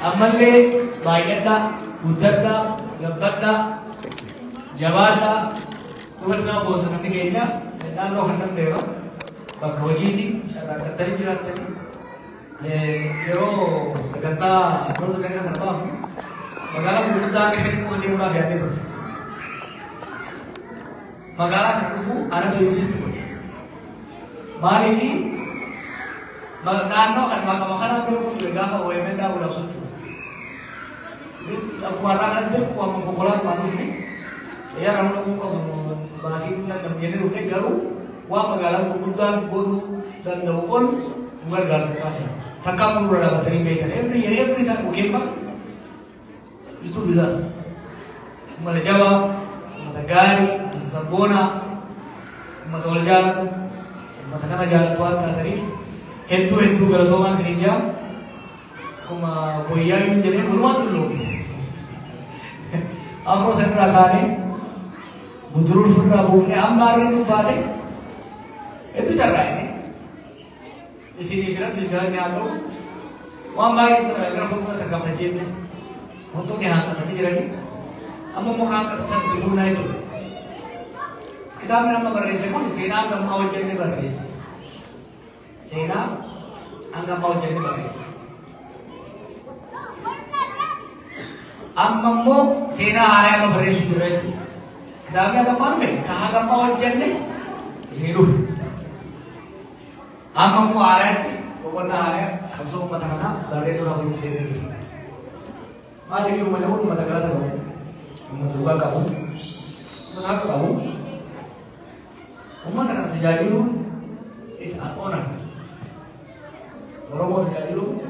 अमले बायदा उद्धरदा लब्बदा जवादा तुमना बोलते हमने कहना नाम लोग हन्नम देगा बखवजी थी चला कतरी जिराते हैं यो सगंता रोज करने का धरपा मगाला मुद्दा के शरीर को देवड़ा ब्याने तो मगाला चंडू आना तो इंसिस्ट करो मालिकी नानो kan makanan dia pun juga apa OMN dah udah suci. Jadi warna kan dia kuah mengkolat matu ini. Ya ramai muka masih dan kemudian rumah garu kuah penggalan kebutuhan guru dan daun bukan garu kasar. Takkan perlu ada bateri mereka. Every time mungkin pak itu bisa. Mata Jawa, mata Gari, mata Sabona, mata Oljalan, mata nama jalan tuan tadi. Hentu galatoman gereja, kuma boya ini jadi berumah dulu. Aku sendiri kali, budurul pura bukan ambarin itu balik, itu cara ini. Di sini kira di jalan yang aku, wambai setelah kira aku pun terkam macamnya, untuk diangkat tapi jadi, kamu mau angkat satu dulu naik itu. Kita memang berisi pun di sini agak mau jadi berisi. सेना अंगा पाव जल्दी बढ़े अम्मम्मो सेना आ रहा है मैं बड़े सुधर रहे थे दामिया का मान में कहाँ का पाव जल्दी ज़ीरो अम्मम्मो आ रहे थे वो बंदा आ रहा है हम सब पता ना बड़े तो राहुल से दे रही माँ देखिए मुझे वो मत करा था वो मत हुआ काबू मत हाँ काबू उम्मत का सजाती हूँ इस अपोना Oromo terjadi dulu,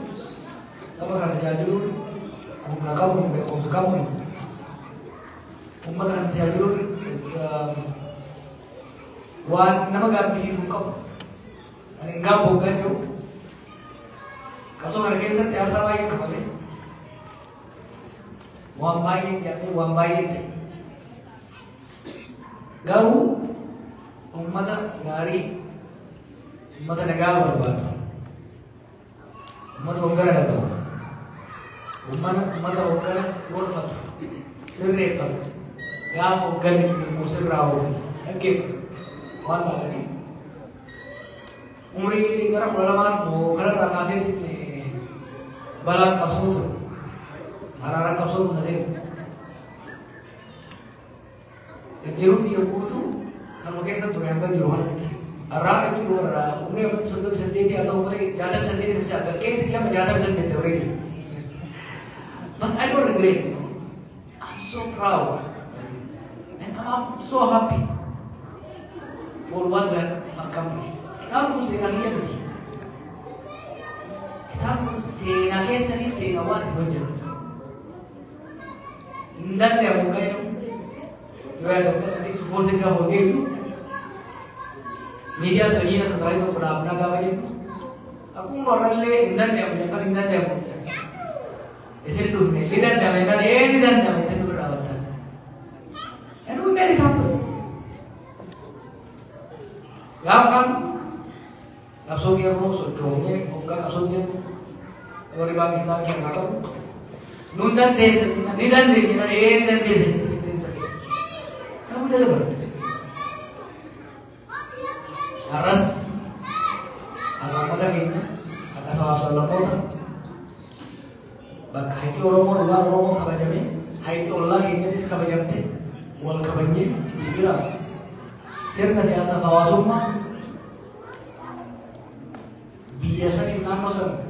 apa akan terjadi dulu? Kamu kamu, umat akan terjadi dulu. Wan nama gak bisa buka, ini gak bukan jo. Kalau harga itu tiap sama yang kembali, wambai jadi wambai ini. Gau umat ngari, umat negara berbuat. मत होकर रहता हूँ मत होकर रोड मत सिर रेत पर या होकर निकल मुझसे राहो के कौन था नहीं उम्री करा बलवान वो करा राकासे बला कप्सूल हरारा कप्सूल नज़र जरूर थी वो तो हम लोग ऐसा तो यहाँ पर जोहर रात में तो रहा उन्हें बस सुंदर संदेश दिया तो उन्हें ज़्यादा संदेश नहीं मिला कैसे किया मैं ज़्यादा संदेश देते हुए but I don't regret I'm so proud and I'm so happy for what we have accomplished kita pun senar dia ni kita pun senar ke sini senar awal sebenarnya Inder ने मुझे जो है तो एक सुपर से क्या हो गया मीडिया तरीके से सताई तो पढ़ा अपना का वजह aku orang le indan dia punya kan indan dia punya ऐसे डूबने इधर जावे kan इधर जावे itu berawatan and we made it happen gampang langsung dia mau sojongnya bukan langsung dia kalau dibagi kita yang ngatur nundan desa nidan dia nidan desa kamu dah lebar Aras, apa ini? Agak salah kota. Bak haiti orang kabajame, haiti Allah ini dis kabajamte, wal kabanye dikira. Sirna siasa bawasumma, biasa di namasan,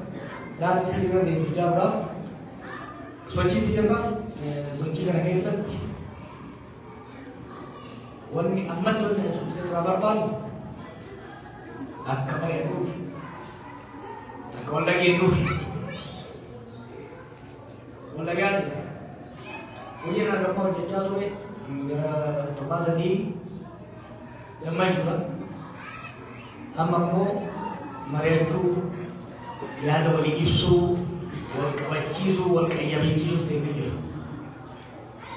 dan sirna di tujabra, sochi tiapa, sochi kan kesat. Wani amat tu sirna berpan. Akka pakai itu, kalau lagi itu, kalau lagi aja, punya ada apa jejak tu ni, gara tempat tadi, yang macam amamu, mereka ya ada balik isu, wal kacisu, wal kayabisu sebegitu.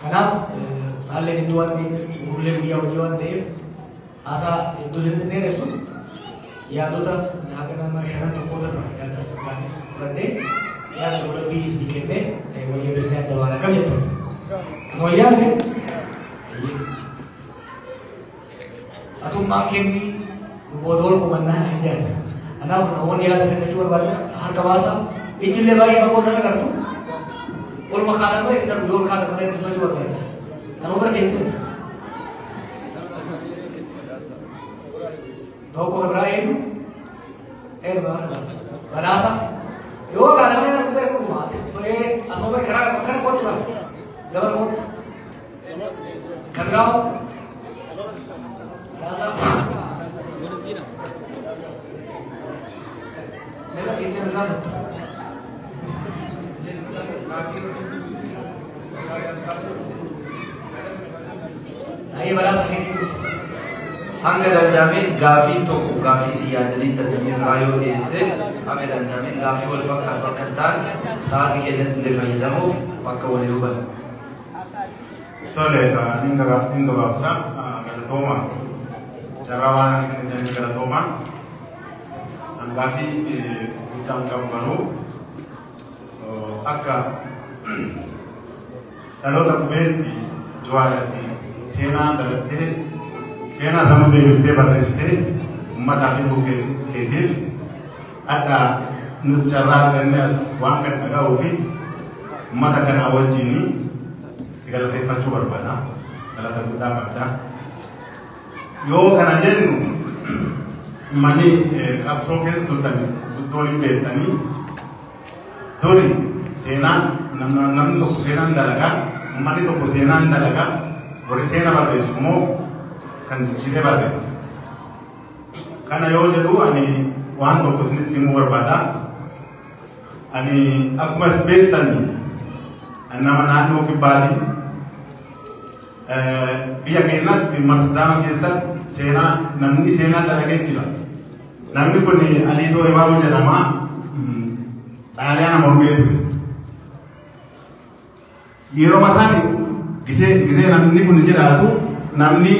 Karena salah itu ada mulai dia ujian deh, asa itu sendiri resul. या तो तब यहाँ का नाम शरण तो कोतर रहा है 10-22 बंदे yaada godha biyyi isin kenne wayya birnee adda baala kam jettan wayyaanne atummaan kenni boodol qubannaa hin jaalla anaaf namoonni yaada kennachuu barbaadan harka baasa ijillee baay'ee bakka wal agartu walumaa kaadhan malee isin darbu yoo kaadhan malee dubbachuu barbaadan nama bira teessee tokko biraa eenyu badhaasa yoo kaadhan malee nama beeku maate asuma karaa kan kootu lafa gabal kootu kan raamu badhaasa मेरा कितने लगा आइए बड़ा सकेंगे hanga danda'ameen gaafii tokko gaafii si yaadanii tajaajila yoo dhiyeesse hanga danda'ameen gaafii wal fakkaatu akka hin taane sa'aatii keenyatti illee fayyadamuuf bakka walii hubannu. Tole inni gabaabsa galatooma carraa waan inni galatooma gaafii isaan qabu garuu akka dhaloota qubeetti jawaarratti seenaa dalattee seenaa sammuu deebiftee barreessitee uummataa fi keetiif adda nuti carraa argannee as waan kan dhaga'uu fi uummata kanaa wajjin si galateeffachuu barbaada. Galata guddaa qabda. Yoo kana jennu mani qabsoo keessa turtan guddoon hin beektanii duri seenaan namni tokko seenaan dalagaa uummanni tokko seenaan dalagaa warri seena barreessu immoo kan jijjiiree barreessa. Kana yoo jedhu ani waan tokko isinitti himuu barbaada. Ani akkuma isin beektan nama naannoo kibbaati biyya keenyatti Sidaama keessatti seenaa namni seenaa dalagee jira. Namni kun Aliidoo Ibaaboo jedhama. Xaaliyaana mormee ture. Yeroo masaan gisee namni kun jiraatu namni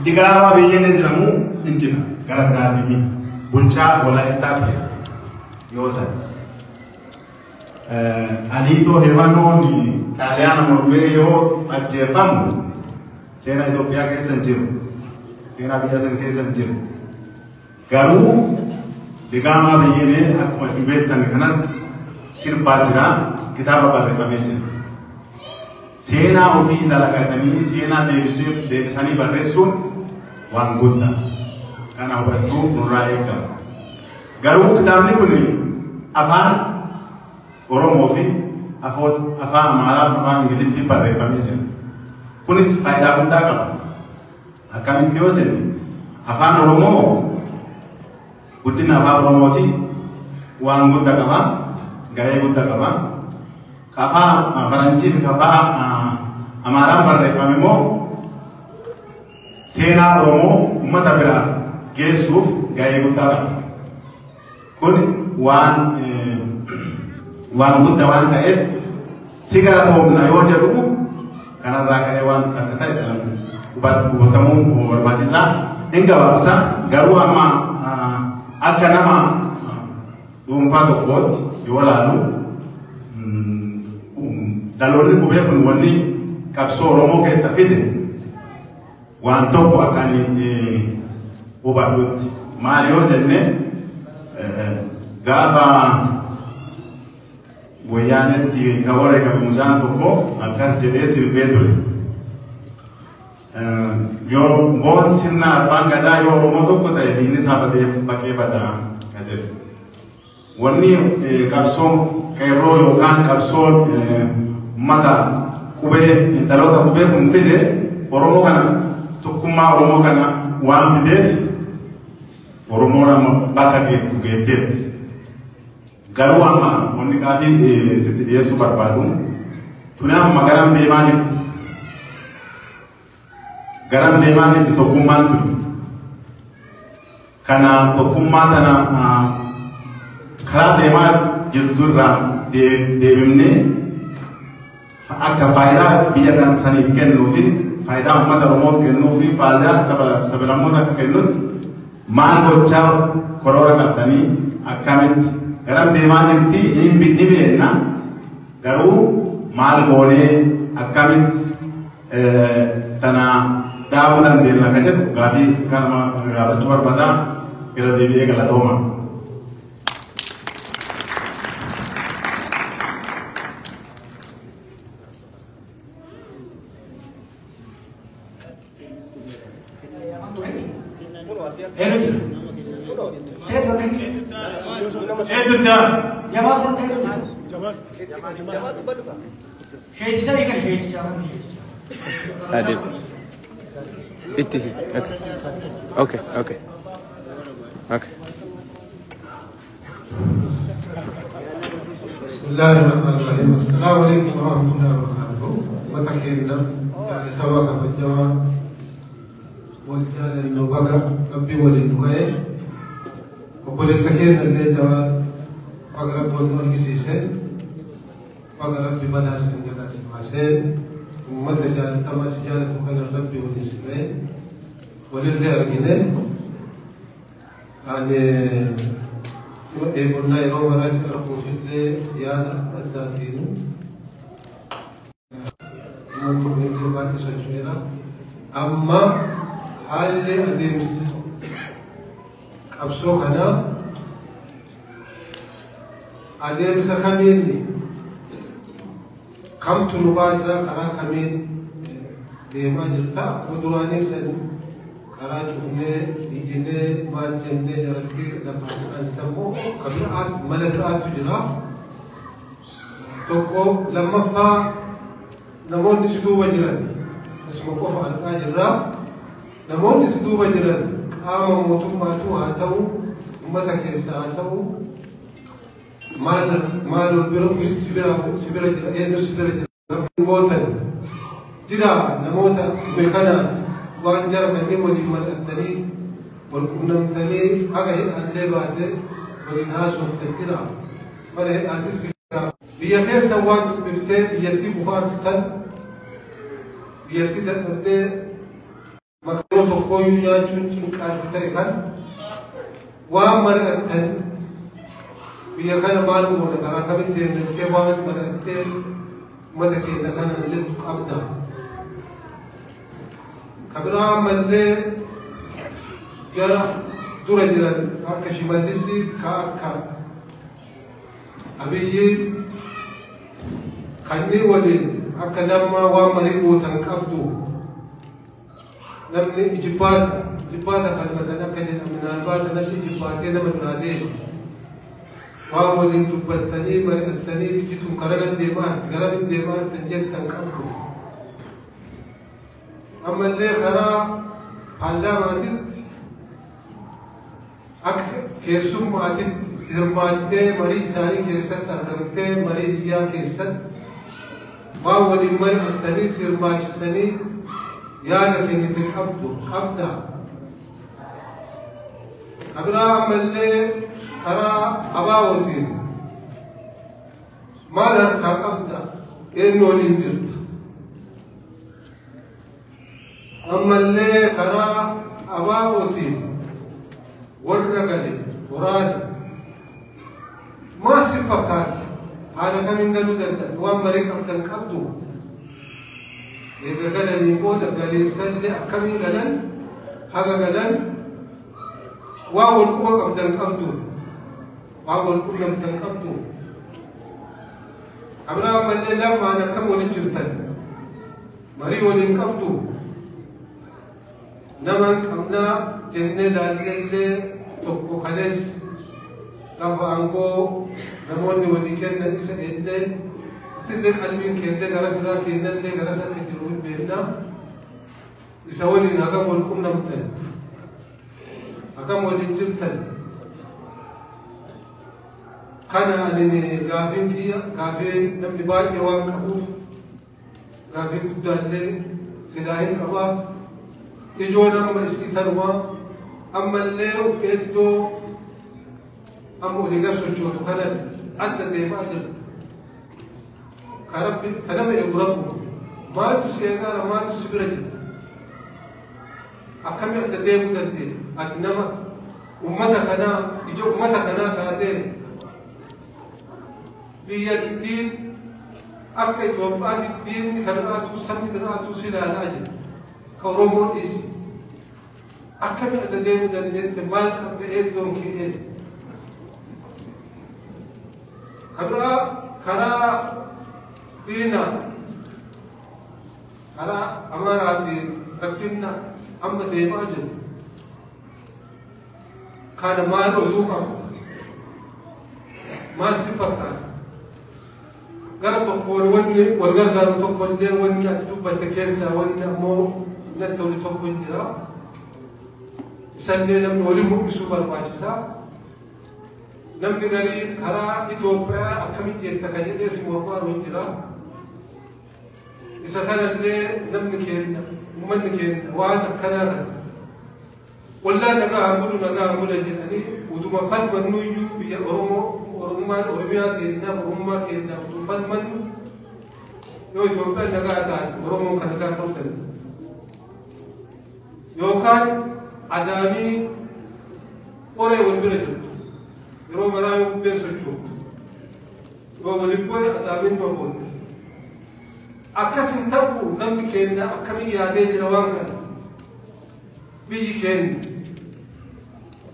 Digaabaa biyyeen jedhamu hin jira. Gara biraatiin bulchaa Walaayittaa ture yoo san. Aliidoo Ibaaboo Xaaliyaana mormee yoo ajjeefamu seenaa Itoophiyaa keessa hin jiru. Seenaa biyya sana keessa hin jiru. Garuu Digaabaa biyyeen akkuma isin beektan kanatti sirbaa jira kitaaba barreeffamee jira. Seenaa ofii dalagatanii seenaa deebisanii barreessuun waan guddaa. Kana hubachuu nurraa eegama. Garuu kitaabni kun afaan Oromoo fi afaan Amaaraa fi afaan Ingiliffii barreeffamee jira. Kunis faayidaa guddaa qaba. Akkamitti yoo jenne afaan Oromoo guddina afaan Oromooti waan guddaa qaba, gahee guddaa qaba. Afaan Faranjii fi afaan Amaaraan barreeffame immoo seenaa Oromoo uummata biraa geessuuf gahee guddaa qaba. Kun waan guddaa waan ta'eef si galatoomna yoo jedhu kanarraa ka'ee waan akka ta'e hubatamuu barbaachisaa. Hin gabaabsa garuu amma akka nama dhuunfaa tokkootti yoo ilaalu dhaloonni qubee kun wanni qabsoo Oromoo keessa fide waan tokko akkaan hubadhutti. Maal yoo jenne gaafa wayyaanetti ka wareegame mucaan tokko akkas jedhee sirbee ture. Yoo boon sirna abbaan gadaa yoo Oromoo tokko ta'e diinni isaa bakkee badaa ka jedhu. Wanni qabsoo qeerroo yookaan qabsoo uummata qubee dhaloota qubee kun fide Oromoo kana tokkummaa Oromoo kana waan fideef Oromoon bakka geetteef. Garuu amma wanni gaafii sitti dhiyeessuu barbaadu tuni amma garam deemaa jirti. Garam deemaa jirti tokkummaan tuni. Kana tokkummaa tana karaa deemaa jirtu irraa deebifnee akka faayidaa biyya kan saniif kennuu fi faayidaa uummata Oromoof kennuu fi faayidaa saba lammoota akka kennutti maal gochaa karoora qabdanii akkamitti garam deemaa jirti hin beekna garuu maal goonee akkamitti tana dhaabuu dandeenya akka jedhu gaafii kanuma gaafachuu barbaada bira deebi'ee galatooma. Okay. Bismillahirrahmanirrahim. Assalamualaikum warahmatullahi wabarakatuh. Matakhirina tawaka bajama wajjal nubaga rabbi walin du'e obole sakin alle jawa agar bolno kisise agar rabbi badas jala simase ummat jala tamas jala tukana rabbi walin sile walil argine ane قلنا يوم راس ربو فيله يا الداتين ممكن نقول بعد شوية أما حال أديمس أبصو كنا أديمس كمين كم تنوباسا كنا كمين ديما جلتا كودراني سن كنا جملة يجينا ما جنة جرتي لما نسمو كبيرات ملكات تجرا توكو لما فا نمون نسدو بجرا اسمه كوفا الأجرا نمون نسدو بجرا قام موتو ماتو هاتو متى كيسا هاتو مال البرو سبرا جرا يندو سبرا جرا نموتن جرا نموتا بخنا وان جرا مني ولي ملأتني والكونم تلي حاجة اللي بعده والناس وفتكرا ولا أتيس بيجي سواد بفتة بيجي بفار تل بيجي ده مكانه تقوي يا شون كارثة كان ومرأتن بيجي كان مالو ولا كذا كمين دين الكبار مرأتن ماذا كنا كان نجد أبدا كبرام ملة جرا دورة جرا أكشي مالسي كا أبيي كني ولين أكلما وامري بوتن كابدو نمني إجبات كلمة كجن من البات نمني إجبات نمن هذين وامولين تبتني مرئتني بجتم كرل الدمار كرل الدمار تنجد تنكابدو أما اللي خرا حلا ماتت أك كيسوم ماتت هرماتة مري ساري كيسات أردمتة مري ديا كيسات ما ولي مري أنتني سرماش سني يا لكن تكبدو أبدا أبرام اللي خرا أباوتين ما لك أبدا إنه لنجرت أما اللي خرا أباوتين ورقلي وراد ما سفكات على كمين قالوا ذلك وان مريك أبداً كبدو إذا قال لي قوة قال لي سلي كمين قالن حقا قالن واول قوة أبداً كبدو واول قوة أبداً كبدو أبرام اللي لما أنا كم ونجرتن مري ولين كبدو نمان كمنا جنة لالي tokko kales lafa angoo namoonni walii kennan isa enneen itillee qalbiin kenne gara siraa kennallee gara satti jiru hin beekna isa waliin hagam wal qunnamtan hagam waliin jirtan kana anini gaafiin kiyya gaafii namni baay'ee waan qabuuf gaafii guddaallee silaa hin qabaa ijoon amma isii tanumaa أما اللي وفيدو أما اللي قصوا شو كانت أنت تيفاجر كربي كلام يقربه ما تسيجار ما تسبرج أكمل أتدين مدتين أتنما أمتك أنا إجوا أمتك أنا كاتين الدين أكيد وبقى الدين كرات وسمي كرات وسلا لاجل كرومون إيسي أكمل أدلين من الانتمال كبير دون كيد كرا دينا كرا أماراتي ربنا أما ديماجل كان ما رزوقا ما سبقا قال تقول وني والقرقر تقول لي وني أتدوب تكيسا وني مو نتولي تقول لي سنة نم نولي مكسوب الواجسا نم نغري كرا إثيوبيا أكمل تكاني اسم وقار وجرا إذا كان اللي نم نكين ومن نكين وانا كنا ولا نجا عملو جسني ودوما فن منو يو بيا أورميا كيدنا ودوما فن من يو إثيوبيا نجا أدان أورمو كنجا كوتن يو كان أدامي أوري والبرجل يرو مرايو بيسوتشو يو وليبوي أدامي مبون أكاسين تابو نم كيدنا أكمل يادي جروان كان بيجي كين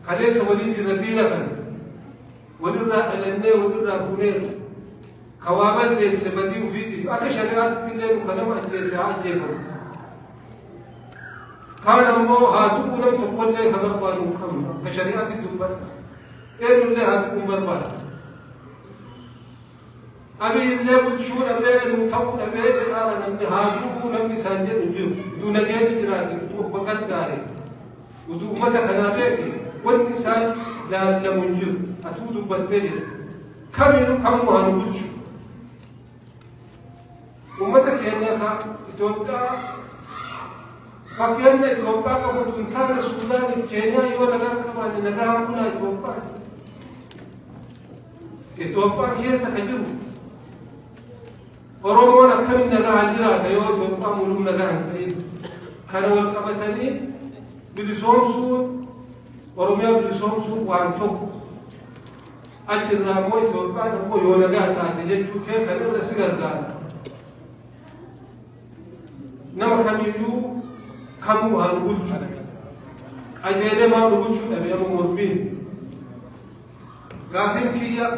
خليس وليد ردينا كان ودرا علني ودرا فونير كوامل ليس بدي وفيدي أكا شريعات كلهم كلام أجلسات جيكم كان مو هاتو لم تقول لي خبر بانو كم كشريعات الدبر إيه اللي هاتكم بربان أبي اللي بتشور أبي المتو أبي الآن نمني هاتو نمني سانجر نجيب دون جيل جراتي بقت قاري ودو متى خنابيتي والنسان لا لمنجر أتودو بالبيت كم وهنبتشو ومتى كأنها إثيوبيا فكأن إثيوبيا كفر كان السودان كينيا يولا كمان نجاهم كنا إثيوبيا كيسا كجرو ورمونا كم نجاه جرا كيو إثيوبيا ملوم نجاه كانوا الكبتاني بلسومسون ورميا بلسومسون وانتو أجرنا مو إثيوبيا نمو يونجاه تاجي شوكه كانوا نسير دان نما كان يجو كم وهنقولش أجينا ما نقولش أبي أم مربين قاعدين فيها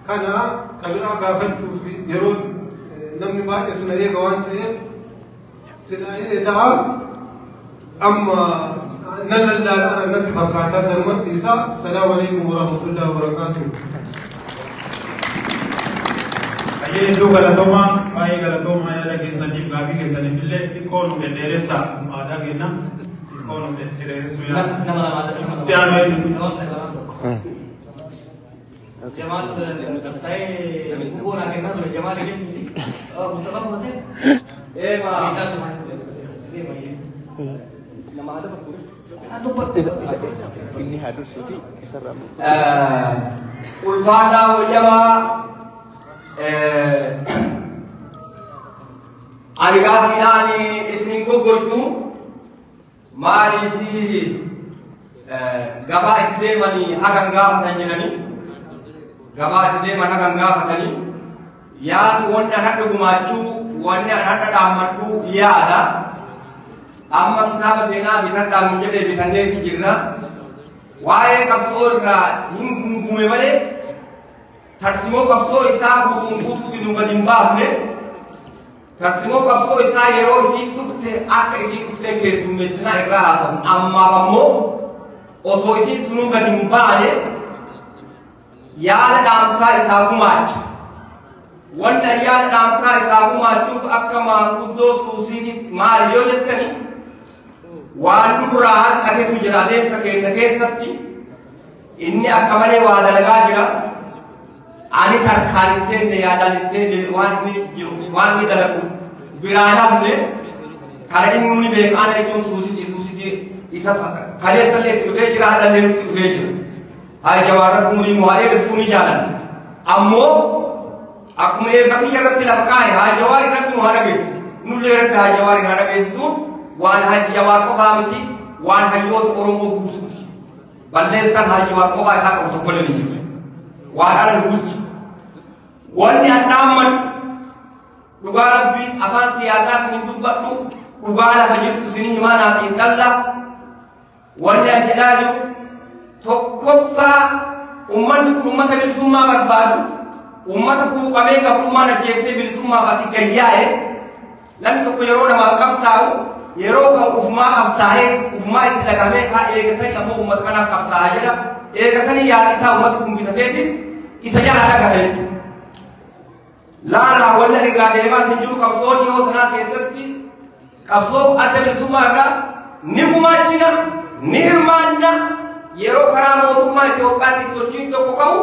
كنا كبيرة قاعدين في يرون نمني بعد سنايا قوان تيه سنايا دعم أما نلا نتفق على درمت إسا السلام عليكم ورحمة الله وبركاته Itu galatoma, mai galatoma ya lagi sanjib gabi ke sanjib le ikon ke deresa ada gina ikon ke deresa ya. Nama tiada itu. Jemaat kastai buku nak kena sudah jemaat ini. Mustafa mana? Ma. Bisa tu mana? Nama ada apa? Anu per. Ini harus itu Islam. Ulfada wajama Arigafinani isminko gorsu maalifi gabaa itti deemanii hagan gaafatan jedhanii gabaa itti deeman hagan gaafatanii yaadu wanni an akka gumaachuu wanni an akka dhaammadhuu yaada amma kitaaba seenaa bitadhaan jedhee bitanneeti jirra waa'ee qabsoo irraa hin gungume malee Tarsimo qabsoo isaa guutuutti nu gadi hin baafne tarsimo qabsoo isaa yeroo isiin dhufte akka isiin dhufte keessummeessinaa irraa haasawu ammaaf ammoo osoo isiin sunuu gadi hin baane yaada dhaamsaa isaa gumaacha wanta yaada dhaamsaa isaa gumaachuuf akka maanguddoo suusiitiif maal yoo jettani waan nurraa hanqatetu jira adeemsa keenya keessatti inni akka malee waa dalagaa jira ani sarkaarittee yaadanittee waan ni dalagu biraanamne kana inni beekaana jechuun suusiti isa kaleessallee itti dhufee jira hadhallee nutti dhufee jira haa jawaarra umurii mu'aalee riskuun ni jaalan ammoo akkuma eebba kiyya irratti lafa kaa'e haa jawaar irratti nu haa dhageessu nullee irratti haa jawaar haa dhageessisuun waan haa jawaar qofaa miti waan hayyoota Oromoo guutuuti balleessaan haa jawaar qofaa isaa qabu tokkollee ni jiru waan ala nu bulchu wanni addaamman dhugaa rabbii afaan siyaasaatti hin dubbadhu dhugaa lafa jirtu sinii himaanaaf hin dhalla wanni an jedhaa jiru tokkoffaa ummanni kun ummata bilisummaa barbaadu ummata quuqamee gabrummaan ajjeeftee bilisummaaf asii gayyaa'e namni tokko yeroo namaaf qabsaa'u yeroo kan ufumaa qabsaa'ee ufumaa itti dhagamee haa eegasanii ammoo ummata kanaaf qabsaa'aa jedha eegasanii yaada isaa ummata kun bitateetiin isa jalaa dhagahe jechuudha. Laalaa wanni irraa deemaa hin jiru qabsoo dhiyoo tanaa keessatti qabsoo adda bilisummaa irraa ni gumaachina ni hirmaanna yeroo karaa mootummaa Itoophiyaatti sochiin tokko ka'u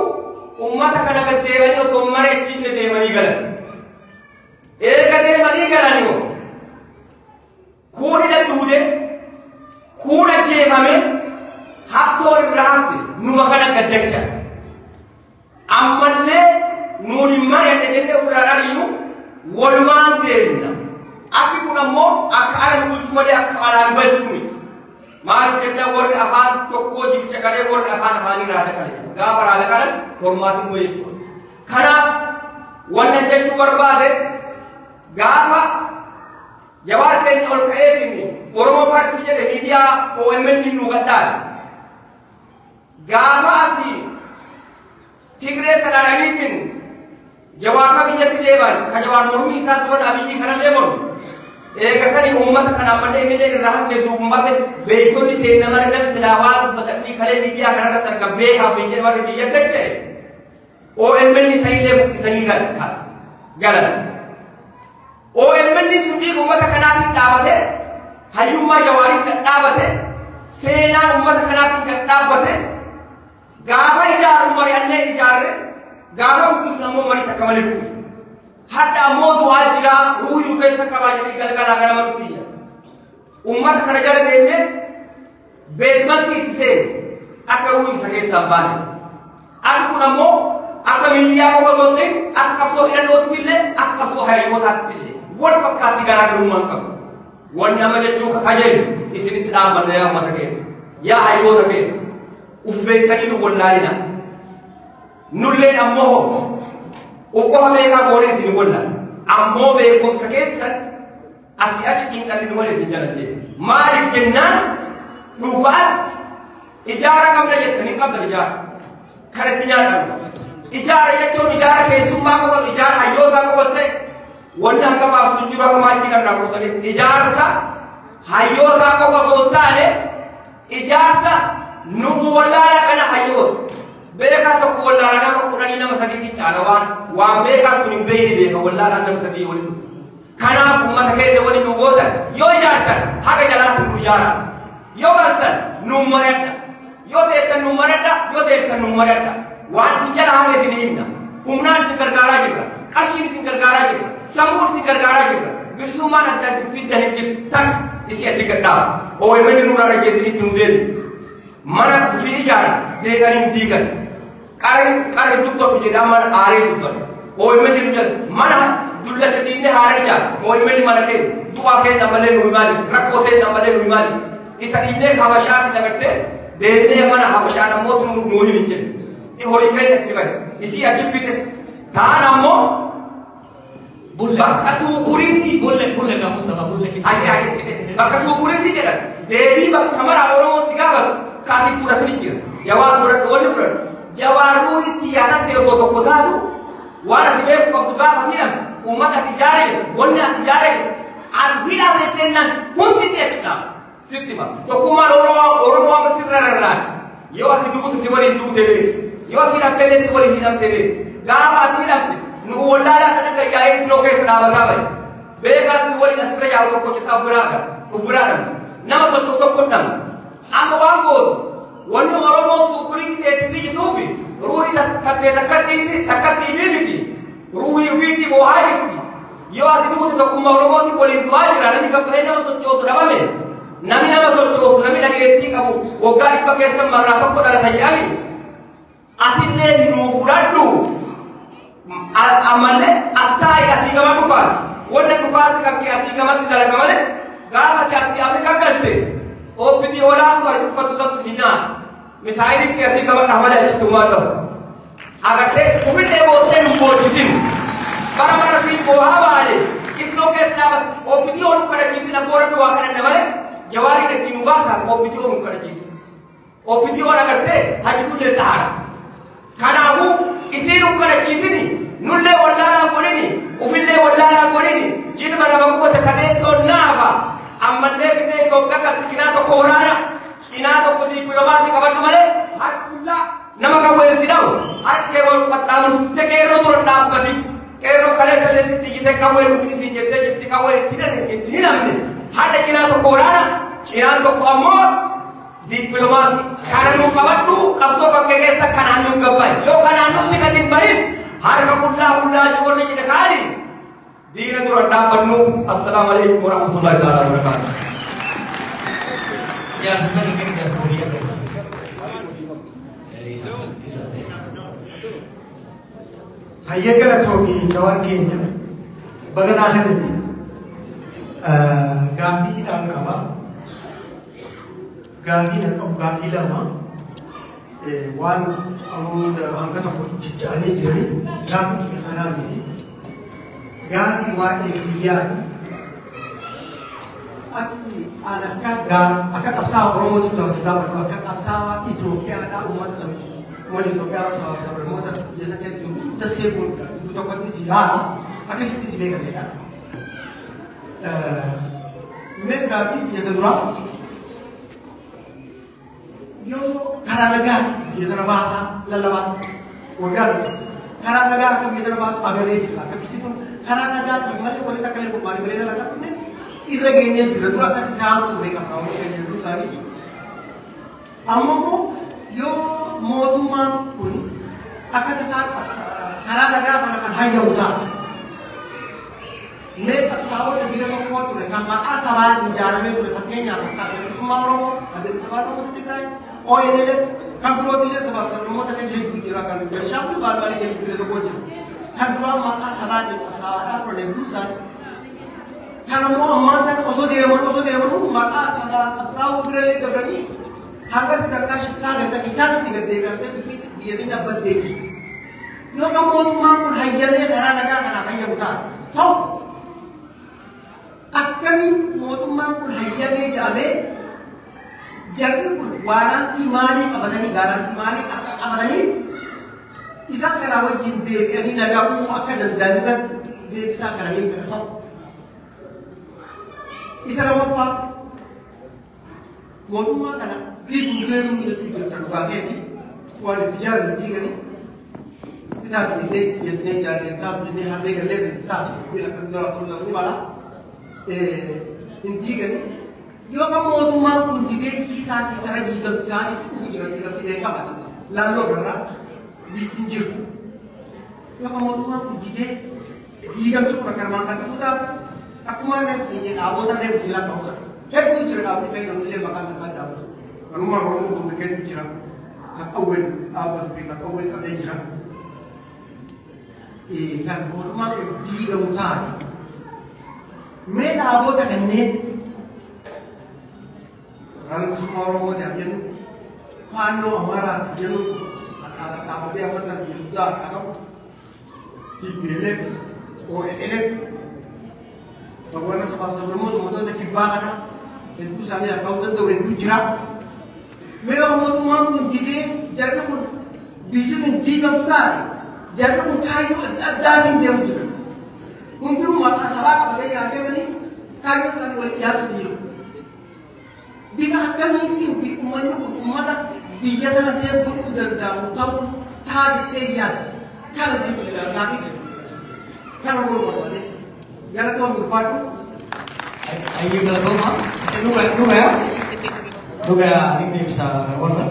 ummata kana gad deemanii osoo mareechifne deemanii galan. Eega deemanii galanii kuuni dadduude kuuna jeefame haftoo irraa hafte numa kana gaddacha. Ammallee nuun hin mari'anne jennee ofirraa dhaliinu walumaan deemna. Akki kun ammoo akka ala nu bulchu malee akka alaan galchuu miti. Maaliif jennaan warri afaan tokkoo jibicha qalee warri afaan afaanii raada qale. Gaafa raada qalan hormaatiin moo'ee jechuudha. Kanaaf wanna jechuu barbaade gaafa jawaar keenya ol ka'eetiin Oromoo Faarsii jedhe miidiyaa OMN nu gadhaale. Gaafa asii Tigree salaadhaniitiin jawaaka biyyatti deeban ka jawaar mormii isaa turan abiyyi kana deeman eegasanii uummata kana ammallee miidhee irraa hafne duubafe beektonni ta'e nama nama silaawaa dubbatanii kalee miidiyaa kanarratti arga beekaa biyya warri biyya gacha'e OMN isaillee buqqisanii galan. OMN sudii uummata kanaatiin dhaabate hayyummaa jawaariin dhadhaabate seenaa uummata kanaatiin dhadhaabate gaafa ijaaru mari'annee ijaarre gaafa guddifna ammoo marii takka malee guddifna. Hadda ammoo du'aa jira ruuhii keessa qabaa jedhanii galgalaa gara manutti iyya. Uummata kana jala deemnee beesmantii itti seenu akka ruuhiin isa keessaa baane. Akka kun ammoo akka miidiyaa qofa osoo ta'in akka qabsoo hidhannootti illee akka qabsoo hayyootaatti illee wal fakkaatti garaagarummaan qabu. Wanni amma jechuu kajeelu isinitti dhaabbanna yaa uummata keenya yaa hayyoota keenya uf beektanii nu wallaalina. Nulleen ammoo uqqofa beekaa boonee isin wallaan ammoo beekumsa keessan asii achi xiinxalli nu malee isin jalatti maaliif jennaan dhugaatti ijaara qabda jettanii qabdan ijaara kanatti nyaatamu ijaara jechuun ijaara keessummaa qofa ijaara hayyootaa qofa ta'e wanni akka baabsuun jiru akka maachii irraa fuutanii ijaarsa hayyootaa qofa osoo taane ijaarsa nu wallaala kana hayyoota. Beekaa tokko wallaalaa nama kudhanii nama sadiitti caala waan beekaa sun hin beeyne beeka wallaalaa nama sadii waliin dhufu. Kanaaf uummata keenya waliin nu gootan yoo ijaartan haga jalaatti nu ijaara. Yoo galtan nu mari'adha. Yoo beektan nu mari'adha. Yoo beektan nu mari'adha. Waan isin jala haga isin himna. Humnaan isin gargaaraa jirra. Qarshiin isin gargaaraa jirra. Sammuun isin gargaaraa jirra. Bilisummaan adda isin fiddan hin takka isin achi gadhaaba. OMN nurraa dhageessinitti nu deebi. Mana fi ijaara deeganii diigan. Qarri dubbatu jedhaa mana aaree dubbatu. OMN nu jala mana dullata diinee haara ijaara. OMN mana keenya du'aa keenya malee nu himaali rakkoo keenya malee nu himaali. Isa diinee habashaatti dabartee deemnee mana habashaa namoota nu himin jedhu. Horii keenya itti bade. Isii achi fite. Ta'an ammoo bakka suuquriitti. Bulle gaa Mustafa bulle. Bakka suuquriitti jedhan. Deebii bakka mara Oromoo si gaafatu kaasii fudhatanii jira. Jawaar fudhatu wanni fudhatu. Jawaaruu itti yaadatte osoo tokko taatu waan ati beeku qabdu gaafatiin uummata ati ijaare wanni ati ijaare ati hidhaa seetteennan hundi si achi dhaaba. Sitti ma tokkummaan Oromoo amma sirra rarraati. Yoo ati duutu si waliin duutee beeku. Yoo ati hidhamtee si waliin hidhamtee beeku. Gaafa ati hidhamte nu wallaalaa kan akka yaa'ee siloo keessa dhaabataa bahe. Beekaa si waliin asirra yaa'u tokko isaa uf biraa dhabu. Nama socho'u tokko dhabu. Amma waan gootu. Wanni Oromoo suuquriitti ta'etti biyyi ruuhii takkatti miti ruuhii ofiitii boohaa jirti yoo ati duuti tokkummaa Oromootiin waliin du'aa jira namni gabbahee nama sochoosu dhabame namni nama sochoosu namni dhageettii qabu waggaa 100 keessa marraa tokko dhalata jedhani atillee nuu fudhadhu ammallee asxaa asii gama dhukaasi wanna dhukaasi kakkee asii gamatti dalaga malee gaafa ati asii Afrikaa galte OPD olaantu ati uffatu sabsi si nyaata. Misaa'ilitti asii gama dhaamala achitti uumaa dhabu. agartee ufillee boottee nu boorchisin bara bara siin boohaa baale isnoo keessa dhaabat OPDO nu kadhachiisin abboora duwaa kadhanne malee jawaarii dachii nu baasa OPDO nu kadhachiisin OPDO agartee hajjitullee dhaara kanaafuu isii nu kadhachiisini nullee wallaanaa godhini ufillee wallaanaa godhini jilba nama gubate sadeessoo naafa ammallee gisee Itoophiyaa kan cinaa tokko waraana cinaa tokko dippiloomaasii qabadhu malee harkullaa nama qawweessi dhawu harkee wal qaxxaamursite qeerroo dura dhaabbati qeerroo kaleessa illee sitti iyyite qawwee nuuf isiin jettee jirti qawwee itti hidhamne haadha cinaa tokko waraana cinaan tokko ammoo dippiloomaasii kana nuu qabadhu qabsoo bakkee keessa kanaan nuu gabbaa'e yoo kanaan nutti gad hin bahin harka qullaa hullaa jiboonni jedhe kaani diina dura dhaabbannu. Assalaamu alaikum warahmatullahi taala wabarakaatuh. Ya, saya ingin dia semuanya. Hayya galatoomii jawaan keenya bagadaa kanatti gaaffiidhaan qaba. Gaaffiidhaan qabu gaaffii lama waan hanga tokko jijjaanii jirani gaaffii kanaa miti. Gaaffii waa'ee biyyaati. Ati akka qabsaa'aa Oromootti ta'uu gaafatu akka qabsaa'aa Itoophiyaadhaa uummata Itoophiyaa sablamoota biyya keessatti tasee tokkotti si yaala akkasitti si beekamedha. Mee gaaffii biyya duraa yoo karaa nagaatti biyya kana baasaa lallabaa waggaa karaa nagaa akka biyya kana baasu agarree jira akka biyyi kun karaa nagaatti malee walitti akka leeku maali malee nagaa kunne irra geenyee jira dura akkas isaan ture qabsaa'uu keenya jiru isaaniiti. Ammoo yoo mootummaan kun akka isaan karaa nagaa kana kan hayyamu ta'a. Mee qabsaa'ota biyya tokkoo ture kan maqaa sabaan ijaaramee ture fakkeenyaaf akka bilisummaa Oromoo, adeemsa sabaa Tigraay, ONLF kan biroo biyya sabaaf sablammoota keessa hedduu jira kan Benishaangul Baalbaalee jedhu biyya tokkoo jira. Kan duraan maqaa sabaatiin qabsaa'aadhaa ture hedduu isaanii. Kan ammoo ammaan kana osoo deemanuu maqaa sabaan qabsaa'uu birallee dabranii hanga sadarkaa shiftaa ganda isaanitti gaddeegamtee biyya keenya baddee jirti. Yoo kan mootummaan kun hayyamee karaa nagaa kanaaf hayyamu ta'a. Tokko akkamiin mootummaan kun hayyamee jedhamee jarri kun waaraantii maalii qabatanii isaan karaa wajjin deebi'anii nagaa uumuu akka danda'anitti deebisaa kananiin kana ta'u. Isa lammaffaa mootummaa kana biituun deemuu jechuun jirta dhugaa keeti waan ijaaran diiganii isaa jennee jaallatamaaf jennee harbee galleessa taatu akka dura ta'uu mala hin diiganii yoo kan mootummaan kun didee isaatii gara diigamti isaanii dhufu jira diigamti qabata laalloo birraa biittiin jirtu yoo kan mootummaan kun didee diigamti kun akka namaan kan dhufu taatu akkuma reefu dhaabota reefu jira ta'uusa hedduu jira dhaabni kan namillee maqaan isaa dhaabatu kanuma Oromoo kun hedduu jira akka uwween dhaabbatu fi akka uwween qabee jira kan mootummaan kun diigamu taate mee dhaabota kanneen kan bilisummaa Oromoo jennu faannoo Amaaraa jennu dhaabbatee amantaa guddaa akka qabu TPLF ONLF warra sabaaf sablammoota uummattoota kibbaa kana hedduu isaanii argamu danda'u hedduu jira. Mee mootummaan kun didee jarri kun biyyi kun diigamtu taate jarri kun kaayyoo adda addaatiin deemu jira. Hundinuu maqaa sabaa qabatee yaadeemanii kaayyoo isaanii waliin dhiyaatu jiru. Bifa akkamiitiin uummanni kun uummata biyya kana seeruu danda'amu ta'uun taatee yaada. Kana jechuudha gaafii kana boru barbaade. Jangan tuan berpadu. Ayo kalau tuan mah, juga ya, ini bisa kawan kan?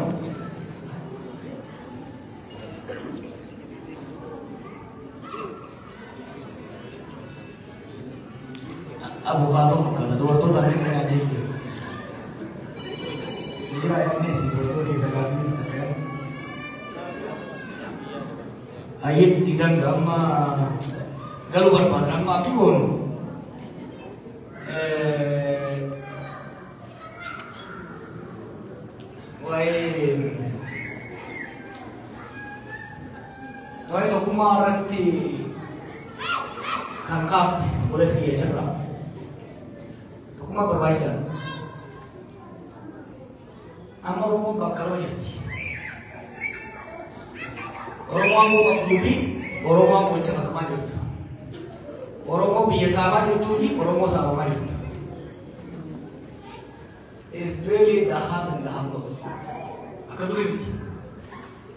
Abu Fato, kata dua tu tadi kena aja. Jadi rakyat ini sih dua tu di segala ni, ayat tidak drama. Kalau berpatrang maki pun, kan kaafte boleh sekian cakra. Kuma berbaikan. Amma Oromoo bakka lama jirti. Oromoon muka kuufi, Oromoon gocha bakamaa jirtu. Oromoo biyya saamaa jirtuu fi Oromoo saamamaa jirtu. It's really the haves and the have-nots. Akka durii miti.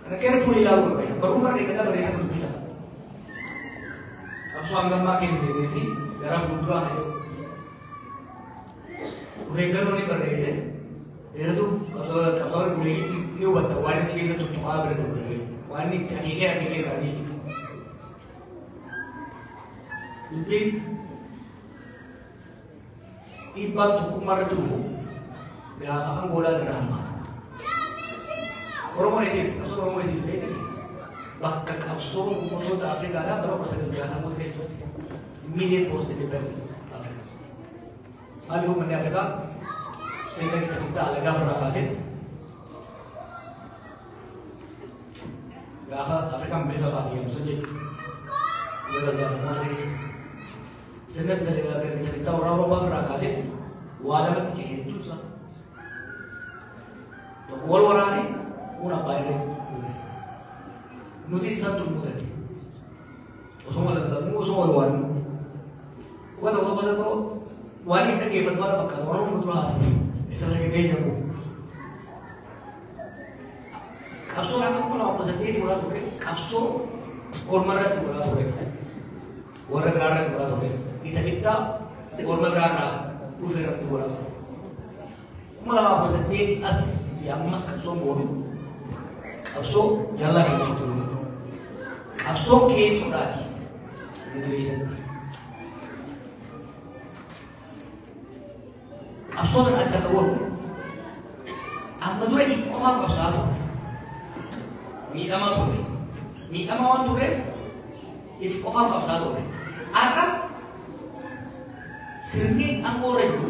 Kana carefully ilaaluu barbaachisa. Barumsa eeggataa bareedaa dubbisa. Qabsoo hangammaa keessa deemee fi gara fuulduraa keessa. Eeggannoo ni barreesse. Eessatu qabsoo ni hubatta waan achi keessa tuttuqaa bira darbee waan inni akeekee irraa deebi. Dubbiin dhiibbaan tokkummaa irratti dhufu gaafa afaan goolaa irraa hammaata. Oromoon eesseetti qabsoon Oromoo eesseetti beekani bakka qabsoon uummattoota Afrikaadhaa bara 1960 keessatti immediate post independence Afrika. Maaliif uummanni Afrikaa sehingga kita minta alaga berhasil. Gafar Afrika membeli apa yang saja. Dia berjalan masih. Sehingga kita minta orang-orang berhasil. Walau mati cahaya itu sah. तो गोल वराने उन्हें बाहर नुदी संतुल मुद्दे उसमें लगता है उसमें वन वो तो वन इतना केवल वाला पक्का वरना मुद्रा आसनी ऐसा लगे कहीं जाओ कासो ना तो ना आपस में थोड़ा थोड़े कासो और मर्रा थोड़ा थोड़े और गारा थोड़ा थोड़े इतना कितना और मर्रा ना उसे रखते थोड़ा थोड़े malah apa sedih as yang mas kaso bodoh kaso jalan itu kaso case sudah itu reason kaso dan ada kawan apa tu itu apa kaso ni ama wan tu itu apa kaso Arab sering angkor itu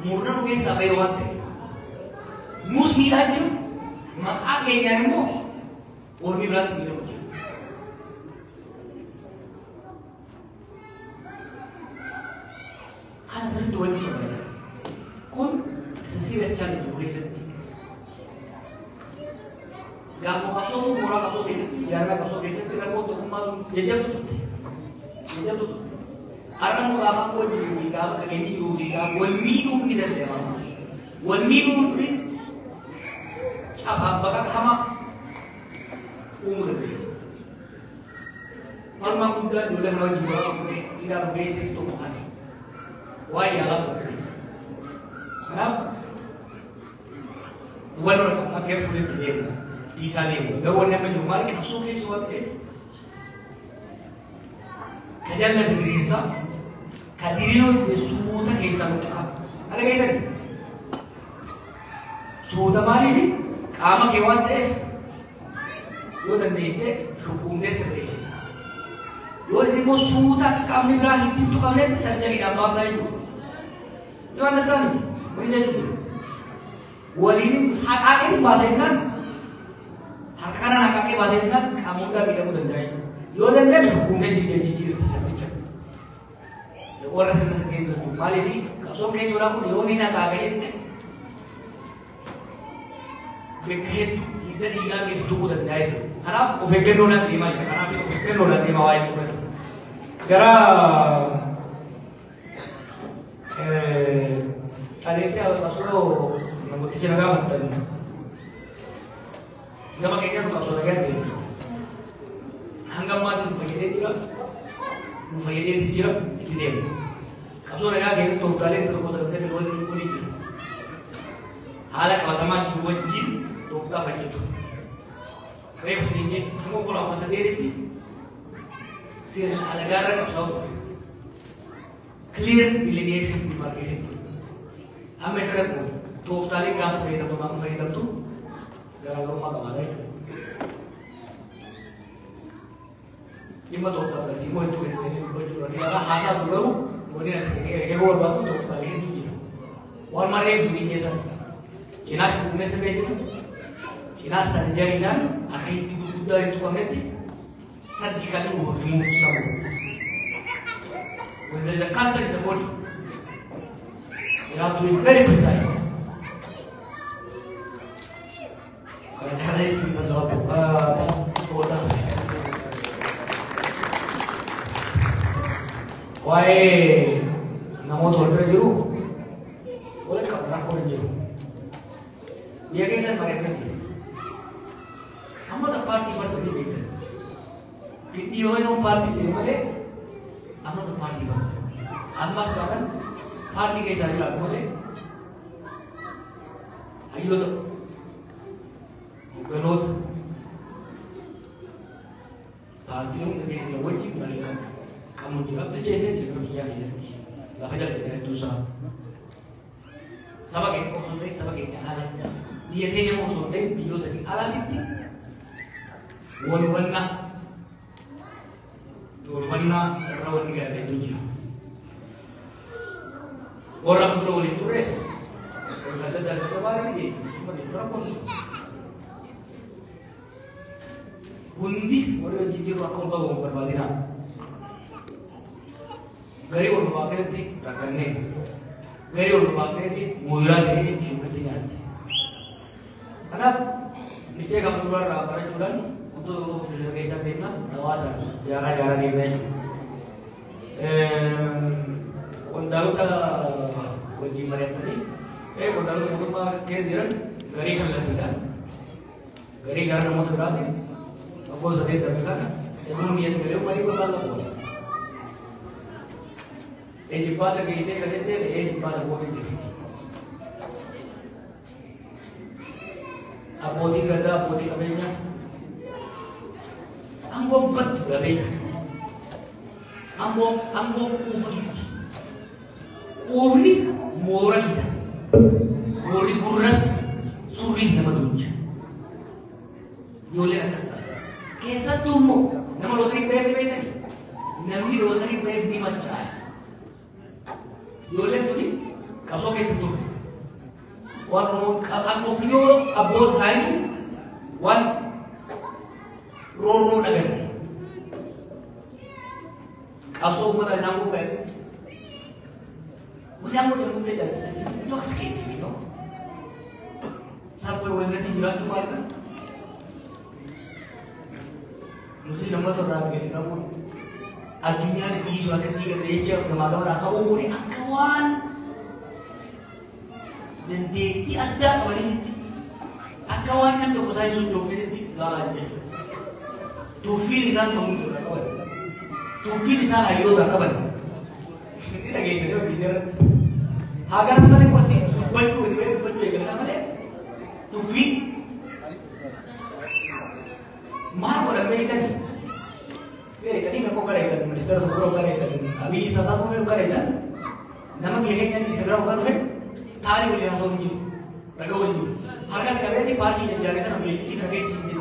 murna nulis sampai wante mus milajim mak akhirnya mo or mi berat mi loja kan sering dua jam mereka kun sesiras cari dua senti gak mau kaso tu murah kaso gitu biar mereka kaso gitu tidak mau tu kumat jejak tu Arang mo gama ko di gama ka ni di gama wal minum ni dal dema wal minum ni chapa baga khama umur de wal ma mudda dole hawa jura ko ni ila basics to khani wa ya la to na wal ma ke full de tisa ne wo ne ma jumal ke so ke so ke kajalla bigrisa kadiriyo besuuta keessa muka ada kaitan suuta maaliif qaama kee waan ta'eef yoo dandeesse shukuumtee sirreessi yoo immoo suuta qaamni biraa hin tuqamnetti sarjariidhaan baaftaa jechuudha yoo understand waliin jechuudha waliin haqaaqee baasennaan harka kanaan haqaaqee baasennaan qaamoota miidhamuu danda'a yoo danda'e shukuumtee jijjiirti sarricha orang senang gitu, malah ni kalau kayak orang pun yo ni nak kaget ni, bekerja kita tinggal di situ bukan jaya tu, karena bekerja nona terima je, karena bekerja nona terima wajib bukan. Karena ada yang saya pasal yang buat kerja negara betul, nggak pakai kerja bukan soal kerja ni, hanggang masih bekerja juga. Fayyadee jira itti deemu. Qabsoo nagaa keessatti tooftaaleen tokko sagantaa wal ni jiru. Haala qabatamaa jiru wajjin tooftaa fayyadu. Reefu ni jedhu immoo kun amma sadeeritti seera alagaarra qabsoo ture. Clear delineation demarcation ture. Amma irra kun tooftaaleen gaafa fayyadamtu garaagarummaa qabaataa jechuudha. Ima tooftaa kasii moo itti weessanii gochuudha. Kanaaf haasaa garuu waliin eeguu barbaadu tooftaalee hedduu jira. Waan marree ibsuun keessan cinaa shukuumee sirreessina cinaa sarjariidhaan akka itti gurguddaa itti qabametti sarjikaalii rimuuf sammuu. when there is a cancer in the body, you have to be very precise. Why namo thorpe jiru? Boleh kabrak kau jiru. Dia kaitan mereka ni. Kamu tak parti person ni kaitan. Ini orang yang parti sini boleh. Kamu tak parti person. Anda sekarang parti kaitan juga boleh. Ayo tu. Bukanlah. Parti yang kita wajib mereka. Kamu juga berjaya di dunia ini. Lahir dari dosa. Sama kayak kau sudah sama kayak alat. Dia hanya mau sudah dia sedih alat itu. Warna rawan negara Indonesia. Orang boleh turis. Orang ada dari mana ini? Seperti berapa? Undi orang jijik aku bawa berbalik. Gari orang bapak itu rakannya, gari orang bapak itu murah dari syukurnya. Karena mesti kamu keluar apa jualan untuk sesuatu dengan awal jalan ini. Kondalu ta kunci mereka tadi, kondalu tu mungkin mah keziran gari kalau tidak, gari karena mau terberati, aku sedih terbekan, itu dia beliau mari berbalas boleh. Egy baata कैसे करते थे एक बात बोले थे अपोती करेंगे हमको बत करे हमको कोहली मोरा हिदा कोहली गुर्रस सूरी nama dunja योले अकस्ता कैसा तुम nama रोजरी पैर में नहीं नमी रोजरी पैर भी मत जाए Yole tu ni, kaso ke situ. Wan aku punya abos lain, wan roro agar. Kaso pun ada nampu ber. Mujang pun jadi sih, itu sakit ni, no. Sampai orang nasi jual tu mana? Mesti nama tu berat ke kamu. Adunya ni bis waktu ni kerja kemarin orang kau boleh akawan dan dia ada apa ni akawan kan tu pasal itu job ni galah tu feel kan tu akawan tu feel sana ayo tak akawan ini lagi saya fikir agar apa ni kau sih baju yang apa ni tu feel mana boleh begitu ni tadi memang kereta, minister sebelum kereta, habis satu pun kereta, nama biaya ni segera bukan kan? Thari boleh langsung muncul, lagu muncul. Harga sekarang ni parti yang jaga kan boleh kita kerja sini.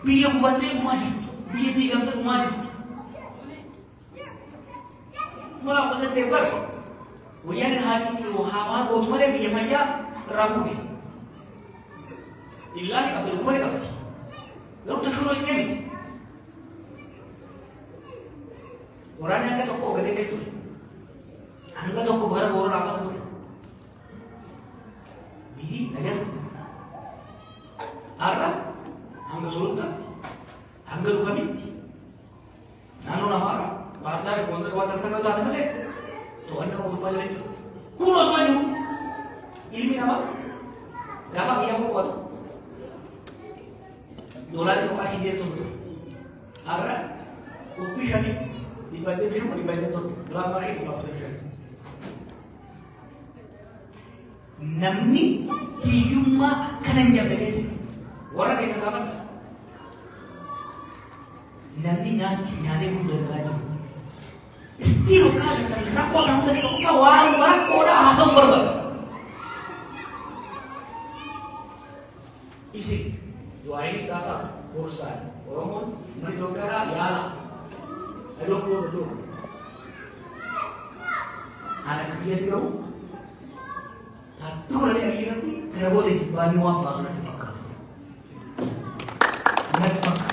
Biaya buat ni maju, biaya tiga tu maju. Malah pasal temper, biaya ni hari ni hawa buat mana biaya manja ramu ni. Illa ni kapal bukan kapal. Lalu terus ni, orang yang kata kau gede gitu, anda tu kau baru orang apa tu, di negara, Arab, anda sultan, anda luka miti, nano nama, partner kontra buat apa kau tahu tak? Tu anda mau balik, kuno soalnya, ilmu nama, dapat dia mau buat. Dolar itu kasih dia tu, Arab, upi jadi dibayar dia mau dibayar tu, dolar pakai di bawah tu. Namni hiyuma kanan jam lagi sih, orang kayak kapan? Namni nyade pun berlaju. Still kasih tapi rakwa kamu tadi kau kawan, rakwa dah hatam berber. Isi. Dua ini satu bosan, orang pun mencoba ya, ada pun anak dia tidak mau, satu orang yang dia nanti kerana boleh bantu apa nak dipakai, nak dipakai.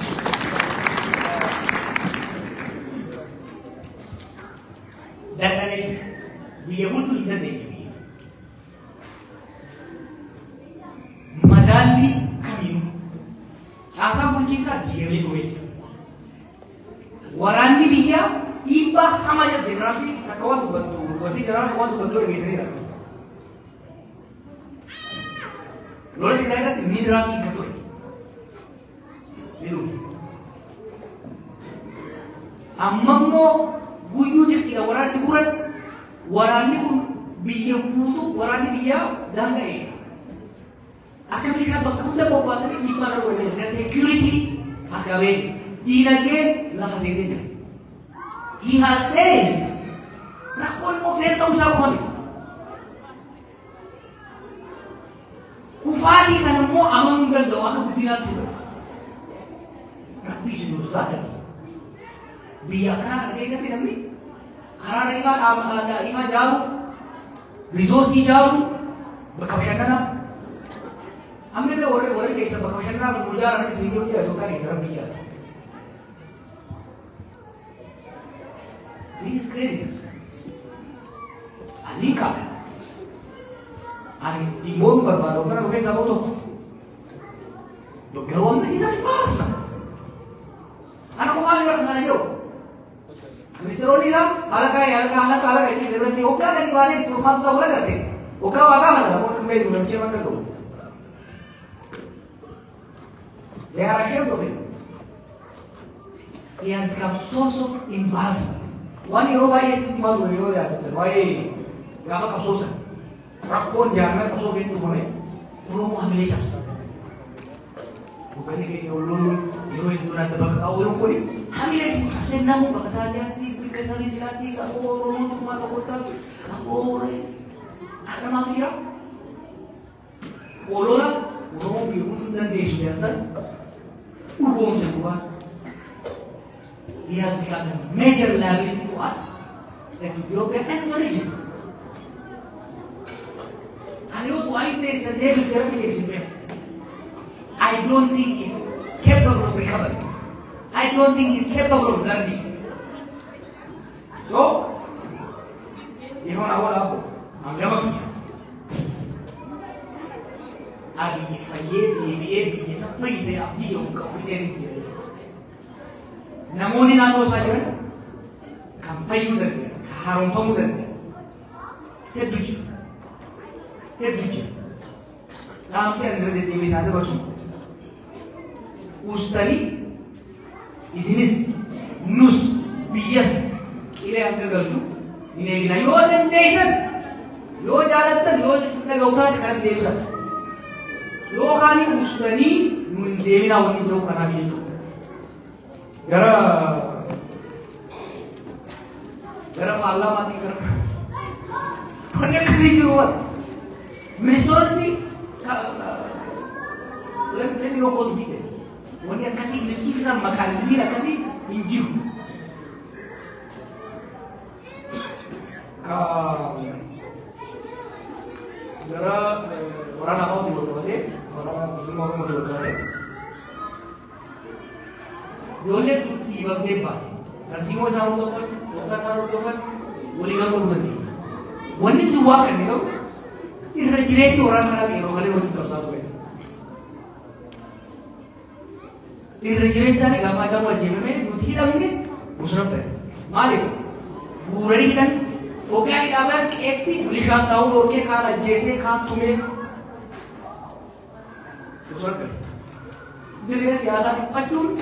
dadhabee biyya bulchuu hin dandeenye. Madaalli kamiinuu caasaan bulchiinsaa diigamee dhumee waraanni biyyaa dhiibbaa hamaa jabdee jiraatti akka waan dubbattu wanti jiraatu waan dubbattu dhageessaniidha. Lola Tigraay irratti ni jiraatu hin ture. Amma immoo guyyuu jirti waraanni guran waraanni kun biyya guutuu waraanni biyyaa daanga'ee. Akka biyyaa bakka hunda bobbaatanii dhiibbaa irra godhanii the security haqabee diinagdeen lafa seenee jira. He has said rakkoon immoo keessa usaa uumame. Kufaatii kana immoo amanuu hin danda'u akka guddinaatti ture. Rabbi isin nuti taatati. Biyya kanaa kana keessatti namni karaa daa'imaa ijaaru, riizootii ijaaru, bakka bashannanaa. Amma illee warri keessa bakka bashannanaa gurguddaa irratti isin yoo jiraatu kan hin jiran biyyaati. This is crazy. Ani kabe. Ani timon berbado karena bukan sama tu. Dokter orang ni jadi pas lah. Anak orang yang sana jo. Mister Oli lah, anak ini sebenarnya oka kan di balik rumah tu boleh tak? Oka apa lah? Mau kembali bukan cuma tu. They are here to me. They are become source of embarrassment. Wani robai itu malu yo ya, wai, apa kasosan? Rakon jangan kasok itu mana? Urung ambil jas. Bukan ini ulun, hero itu nanti bakal ulun kori. Ambil sih, senang bakal terjadi, bikin sari jati, aku urun tu mata kota, aku orang, ada manusia. Ulun, urun biru dan desa, urun semua. He has become a major liability to us, that Ethiopia and the region. And what I say is that David is I don't think he's capable of recovering. I don't think he's capable of learning. So, you know what I'm never here. I'll be fired, something they are dealing. Namun ini aku saja, kampai udah, harum pun udah, terduji. Dalam siang dari TV saja bersama. Ustari, isinis, nus, bias, ini yang terjadi. Ini yang yo sensation, yo jalan yo kita lakukan kan desa. Yo kali ustari, mendewi lawan itu karena itu. Gara malam mati kerana. Punya kasih jual. Mesor ni, lagi rokok dikit. Punya kasih meski kita makan ini lah kasih injil. Gara orang nak mau dibuat apa? Orang muslim mau dibuat apa? Boleh tiba tiba. Rasimo sama tuan, dokter sama tuan, boleh kan berhenti. Wanita juga kan itu. Irretiresi orang mana ni? Orang ni wanita satu ni. Irretiresi ni gambar macam macam ni. Mesti dah ni. Usrap ni. Malik. Bukan kan? Okey kita akan ekti. Lihat tahu okey kalau jese kan तुम्हें. Usrap ni. Jadi siapa pacul?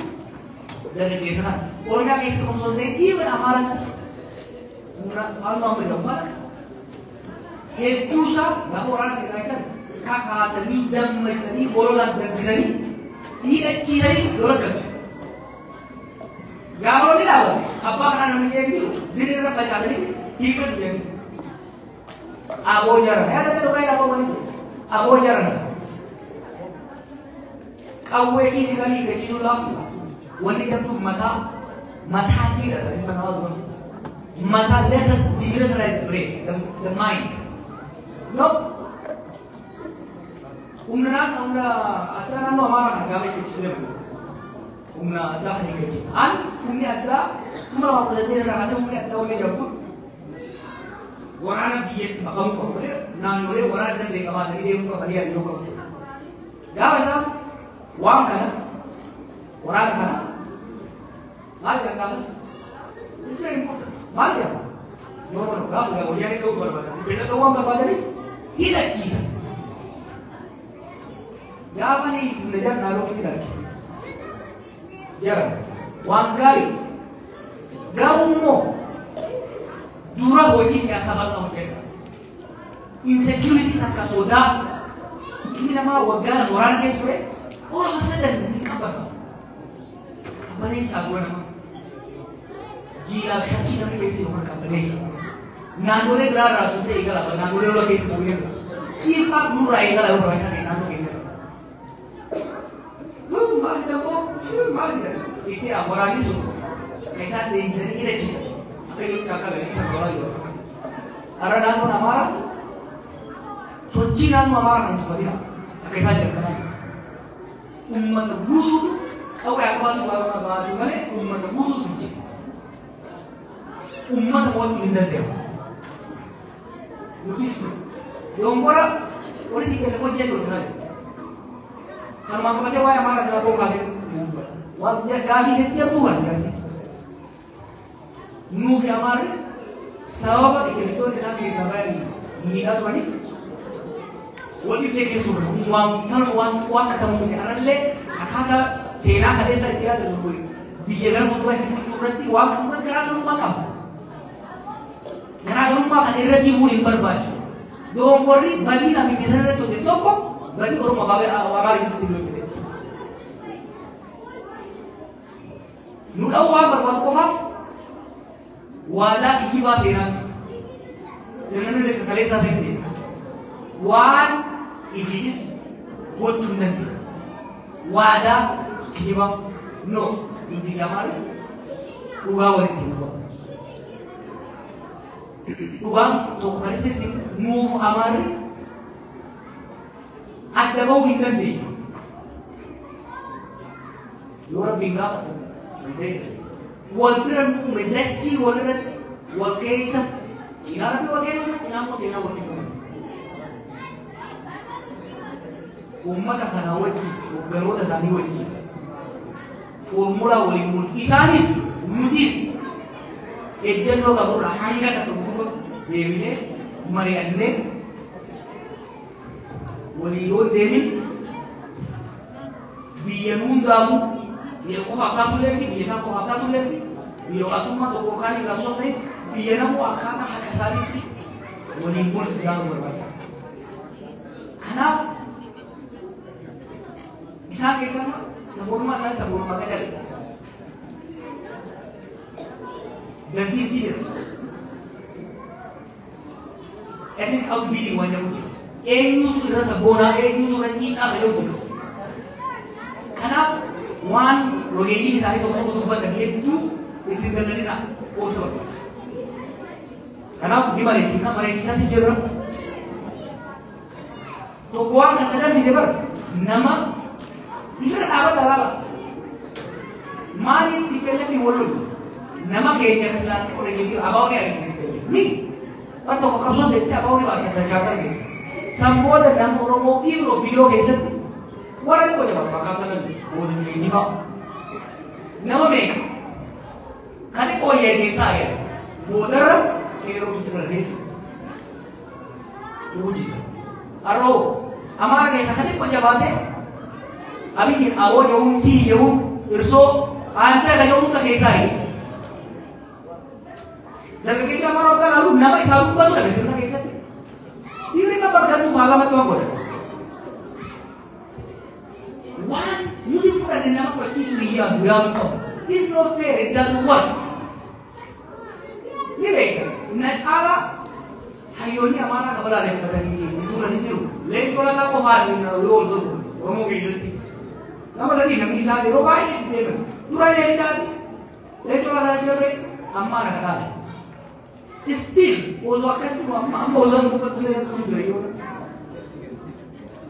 Dari desa. Orang yang itu maksudnya ini amaran. Murah Allah berdoa. Itu sah, gak orang yang kaitan kakak seni dan seni bola dan seni tidak ciri dorong. Gak boleh lah. Apa karena namanya itu? Diri kita baca ini ikut dia. Abo jaran. Ada tu kayak apa mana? Abo jaran. Kau ini sekali kecil lah. Wanita tu mata tidak ada mana. Mata let us break the mind. No. Umrah ada nama apa? Kami kecil ni. Umrah ada hari kecil. Umrah ada. Umrah apa saja rasa umrah ada orang jauh. waraana biyya maqamu qabu naannolee waraana dandee qabaatanii deemuu qabanii yaaduu qabu. Gaafa isaan waan kana waraana kana maal jedhan gaafas isa maal jedhama yoo gaafa wayyaanii dhowwu barbaadan beeylada waan barbaadaniif hidhachiisan. Gaafa ni isin jedhan naannoo itti darbe jedhan waan gaarii garuu immoo dura hojii siyaasaa bal'aa hojjedha. Insecurity takka sodaa ilmi namaa waggaan waraana keessa ture all of a sudden ni qabata. Qabbaneessaa dura nama jiidhaaf shakkii namni keessa jiru kan qabbaneessa. Naannolee biraa irraa sun ta'e eegala naannolee lola keessa qabu eegala. Kiifaa nurraa eegala yoo barbaachisaa ta'e naannoo keenya. Kun maal jedhamoo maal jedhama itti waraanni sun isaan leenjisanii hidhachiisan. Tapi cakap ini sama juga. Karena namun amarah, suci namun amarah harus berdiri. Pakai saja karena umat guru, kau yang baru mana umat guru suci. Umat buat minta dia. Begitu. Yang orang orang sih kita kerja dulu kan. Kalau mau kerja wah amarah jangan kau kasih. Wajah kaki dia bukan kasih. Nuhi amari sawa ikilikuwa ni haki sabani ni hatu wani wali teke tu wang tan wang katamu ni aralle akada sena halesa dia dulu bijaran untuk itu curati wang bukan kerana rumah kamu kerana rumah kan irati muli berbaj dong kori bagi nabi bijaran itu toko bagi orang mahawe awal itu dulu kita nuka wang berbuat koham wala ichiwa sena ne kale sa dinte one iblis gotu nanti wada ichiwa no yuzi yamar uga wali tingo uga to kale se tin nu amari ajabo wintandi yora binga Walperan tu mendaki walperan walkeisa Cina tapi walkeisa Cina mau Cina walkeisa umat akan awet garo dah tadi awet formula walimul isanis mutis ejen lo kamu rahangga tak perlu dewinya marianne walio dewi biamun damu dia ko hakamu lagi dia ko hakamu lagi dia atuma to kali rasul teh dia namu akana hakasari walimpun jauh berbahasa karena bisa kita sebelum masa jadi dan sih ini kau diri wajah mungkin enyu tu rasa bona enyu tu kan kita belum karena wan rogeji di sana itu mau buat itu dari nak kosong karena di mana kita mereka sih jalan to kuat kan di jalan nama tidak apa dalam mari si pelajar di wolu nama kayaknya keselatan rogeji abangnya ni atau kalau saya abangnya masih ada cara ni sambil dalam orang mau video kesan orang itu jawab makasalan ini kok nama mereka kali kau yang saya bodoh kira itu berarti uji aro amar ke kali kau jawabnya abis awal jauh si jauh irso anda jauh tak kesai dan kita mau kan lalu nama itu apa tuh ada sebenarnya kesai ini kan bergantung alamat tuh apa one, you didn't put an example of teaching me young, it's not fair, it doesn't work. Ini nakala, hayoni amana kabala le kata ni, itu nanti tu. Lain kalau tak kau hari na roll tu, orang mungkin jadi. Nama tadi nak misal di rokai, dia, turun jadi tadi. Lain kalau tak jadi, amana kata. Still, orang akan tu amma orang bukan boleh tu jadi orang.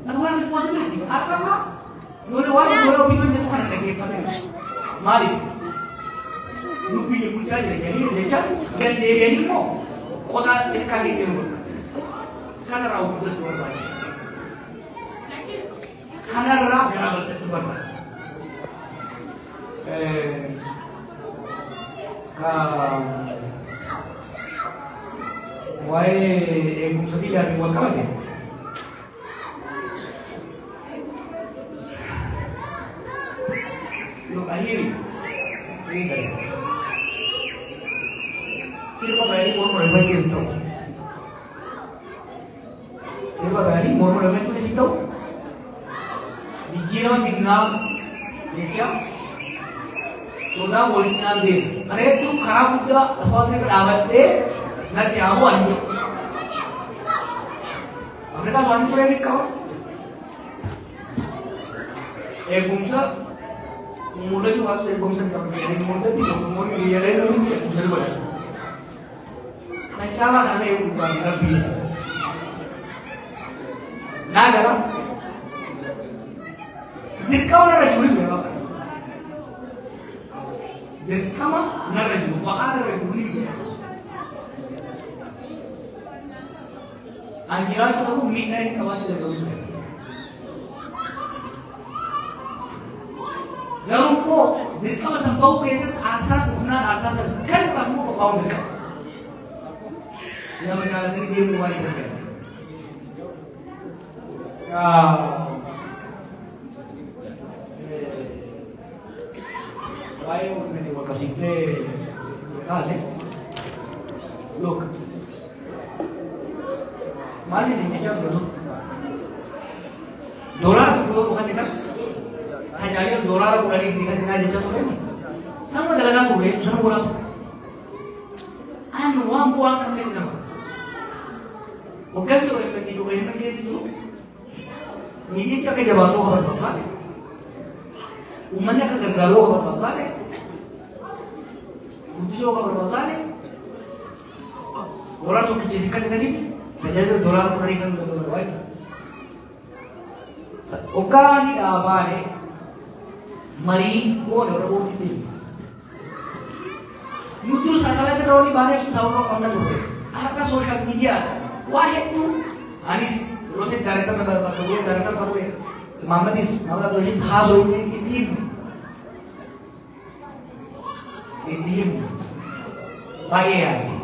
Tuhan itu boleh tu, apa? Dulu orang itu bukan lagi pada mari. Nuki yang punya jadi dia cakap dan dia ni mau kota kali sini karena rawu itu cuma bahas karena rawu itu cuma bahas why seperti yang buat kamu sih lo akhiri ini dari siapa dari mau berbagi itu siapa dari mau berbagi itu di jiwa tinggal dia sudah boleh nanti karena itu kharaab juga sesuatu beragam deh nanti aku anjir mereka suami cewek kau bungsa muda juga harus bungsa kau jadi muda tidak mau dia lain itu jadi boleh saya karena itu bukan lebih nah dalam jika orang rajin berapa jika mana rajin bahkan rajin berapa anjuran itu aku minta ini kawan saya dulu. Garumpo, jadi kalau sampai kesan asal bukan asal kan kamu kau dekat. Yang menjadi dia mulai dekat. Baik, ini waktu sih kasih. Look. Mali ni macam dulu. Dolar itu bukan kita. Hanya dolar bukan ini kan kita jatuh kan. Sama jalan aku ni, sama orang. Anu orang buang kami ni nama. Bukan tu orang pergi tu, orang pergi tu. Ini dia kerja baru orang berapa? Umatnya kerja galau orang berapa? Ujian orang berapa? Orang tu kerja ni. Jadi dolar perairan itu berapa? Oka ni apa ni? Mari ko orang boleh ni. YouTube sahaja tu orang ni banyak sahaja orang tu. Apa social media? Wahai tu, anis roset director berapa? Dia director berapa? Mamadis, malah tu is hal ini tim. Baik lagi.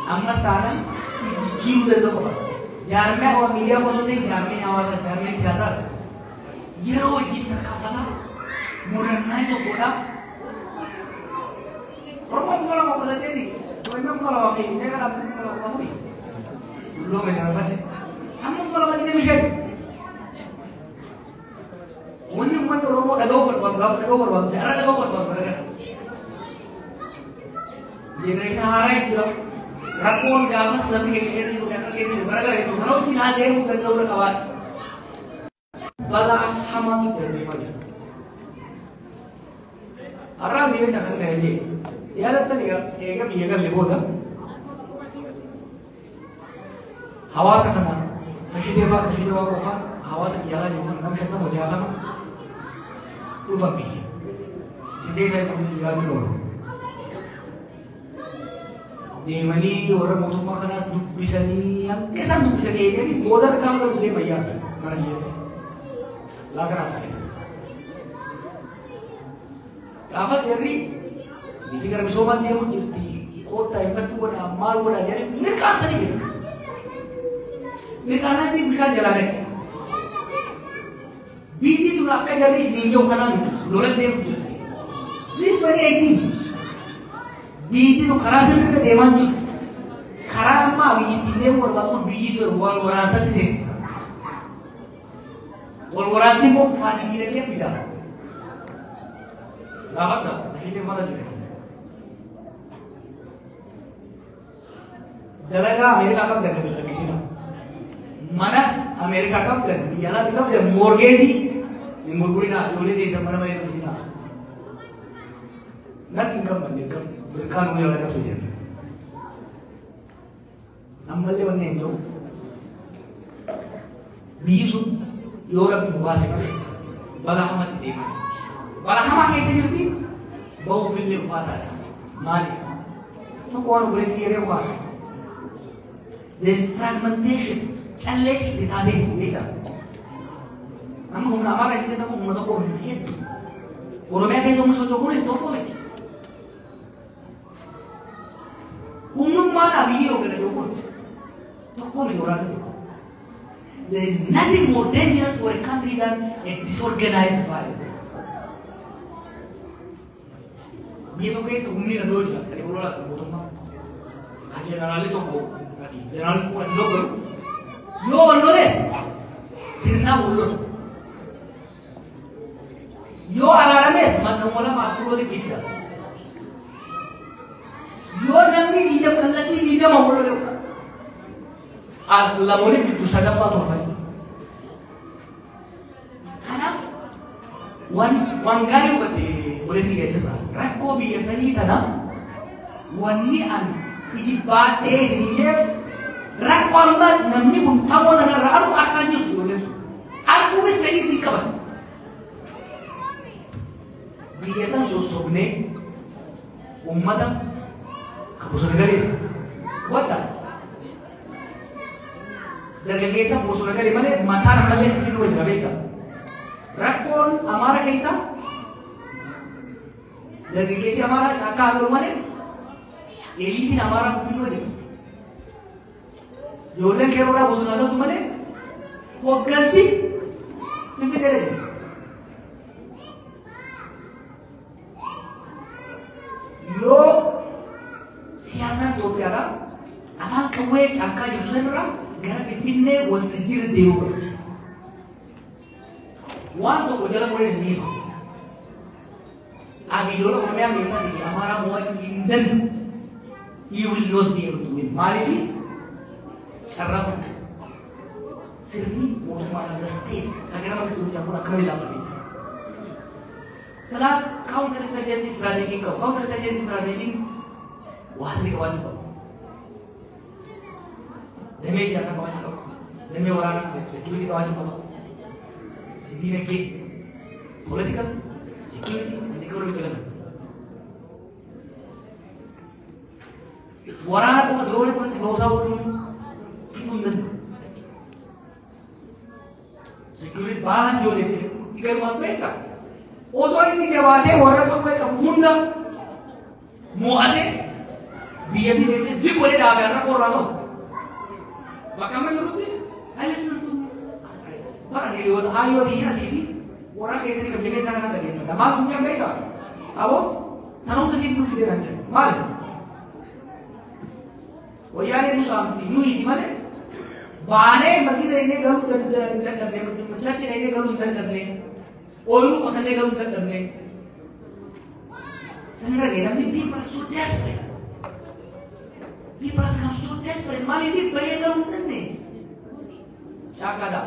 Amma sekarang jiwa itu apa? Jarme और मीडिया को तो jarme आवाज़ jarme सियासत ये रो जीत का पता मुरन्ना है जो बोला प्रमोट वाला मौका देते थी तो मैं वाला वाक़ई इन्हें का आपने वाला वाक़ई हुई लोग में जाना है हम लोग वाला वाक़ई नहीं है उन्हें मन तो रोबो अगो पर ज़रा अगो पर ये नहीं कहा है कि rakon gamas lebih kiri bukan kiri gara-gara itu kalau tidak ada yang terjauh kawan bala hamam dari mana orang dia cakap ni ya betul ya kan lebih dah hawa sana kasih dia kau kan hawa tu jalan juga nama kita mau jalan ubah ni sedih saya pun jalan dulu Demani orang musuh makanan bisa ni yang kesan bisa ni jadi border kamu tu dia bayar mana dia lagar apa ni apa jadi ini kalau misalnya dia pun jadi kota invest pun amal pun ada jadi mereka sendiri mereka nanti bisa jalan biji tu nak jadi ninjau kanan dolar dia pun ini banyak ini biji tu kerasa mereka dewan tu kerana apa biji dia pun baru biji tu wal warasa sih wal warasi pun pasti dia tidak dapat tak? Ini mana sih? Jalan Amerika kap jalan di sini. Mana Amerika kap jalan? Jalan kap jalan mortgage ni mortgage na jual di mana mana di sini. Nanti kap mana kap berkan mulai kap sini. Nampak lewat ni jo. Bisu Europe bahasa kap. Balahamat itu. Balahamat कैसे मिलती? बहु फिल्म फाता है मालिक तो कौन बोले सी रे हुआ there is fragmentation challenge दिखा दे बेटा हम हमारा इतने तक हम तो कौन है और मैं कहीं तो सोचो कौन है तो कौन है Umum mana video kena jauh, tak kau orang itu. There is nothing more dangerous for a country than a disorganized violence. Dia tu kayak umumnya dua je, kalau orang tu betul mah. Kajian general itu kau, kasih general kau kasih doktor. Yo knowledge, sirna boleh. Yo alarmes, macam orang masuk oleh kita. Yo nanti hijab kalau tu hijab mau boleh. Allah boleh itu saja apa tu orang. Karena wan gari boleh sih guys sebab. Rakko biasa ni tanah. Wan ni an hijab ni je. Rakko anda namni pun tahu dengan rakyat akan je boleh. Aku mesti jadi sih kawan. Biasa sosok ni umat Bosan negara, buat tak? Dari kisah bosan negara mana? Mata namanya film wajib mereka. Rakon, amara kisah. Dari kisah amara kakak atau mana? Eli ni amara film wajib. Jodoh kira orang bosan negara tu mana? Kokasi, film negara. Yo. Siasat tu biara, apa kau cakap jualan orang, gara fitne wajib dewa. Wan tu kau jalan boleh ni. Abi dulu kami yang biasa ni, amara muat Indian, you will not be able to win. Mari, cara sirni muat mana dasar, agar kita suruh jamu akan hilang ni. Kelas counter suggest strategi kau, counter suggest strategi. Wahai kawan kau, demi siapa kawan kau, demi orang security kawan kau, ini lagi political security and economic element. Orang aku dulu pun tidak usah pun ikut security bahas jo deh, tiga orang mereka. Orang ini jawabnya orang tu mereka munda, muade. Biasa ni, si boleh dah berapa orang tu? Bahkan macam tu, alis tu, barang dia tu, ayo dia ni, orang kisah ni kerja jangan ada ni. Nama punya mereka, apa? Tanam tu sih tu dia nanti, mal. Oh ya ni musam, ni mana? Bane mesti ni kalau terjadi, macam ni kalau terjadi, orang macam ni kalau terjadi. Sebenarnya ni people so desperate. People are so desperate. Mali ni bayar dalam tentang. Cakap dah.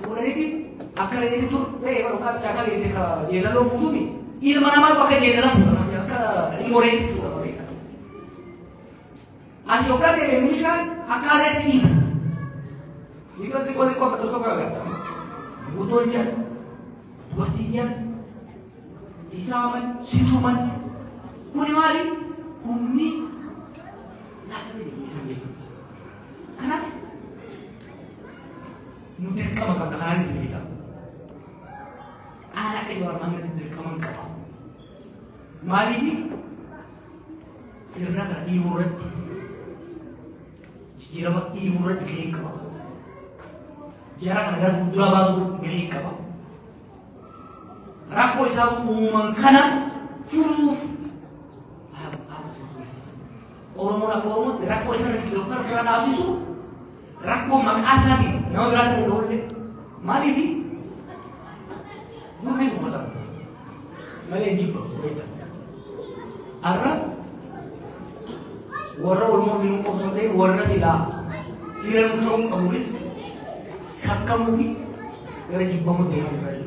Orang ini, akar ini tu, orang kas cakap ini kita dia dalam buku ni. Ini mana pakai dia dalam buku. Cakap ini orang itu mereka. Asyik orang dia menunjukkan akar ini. Jika kita boleh kau betul kau kata. Betulnya, bertiga, sisaman, siluman, kulimari, kumni. Kenapa? Mungkin kamu katakan ini kita. Anak itu orang mana mungkin kamu kata. Mari ni, sirna tak iurat, jiramat iurat gay kau. Jarang ada dua baru gay kau. Rakoi sahaja umum kanan, furu. Orang rakko sana di dokter kerana itu rakko makasna ni, nama berada di luar ni, mali ni, mana itu betul? Mali ni betul. Arab, orang umur minum kopi sampai orang sila, kira muncul kamulis, kakak mungkin, kerana jumpa mungkin orang lain.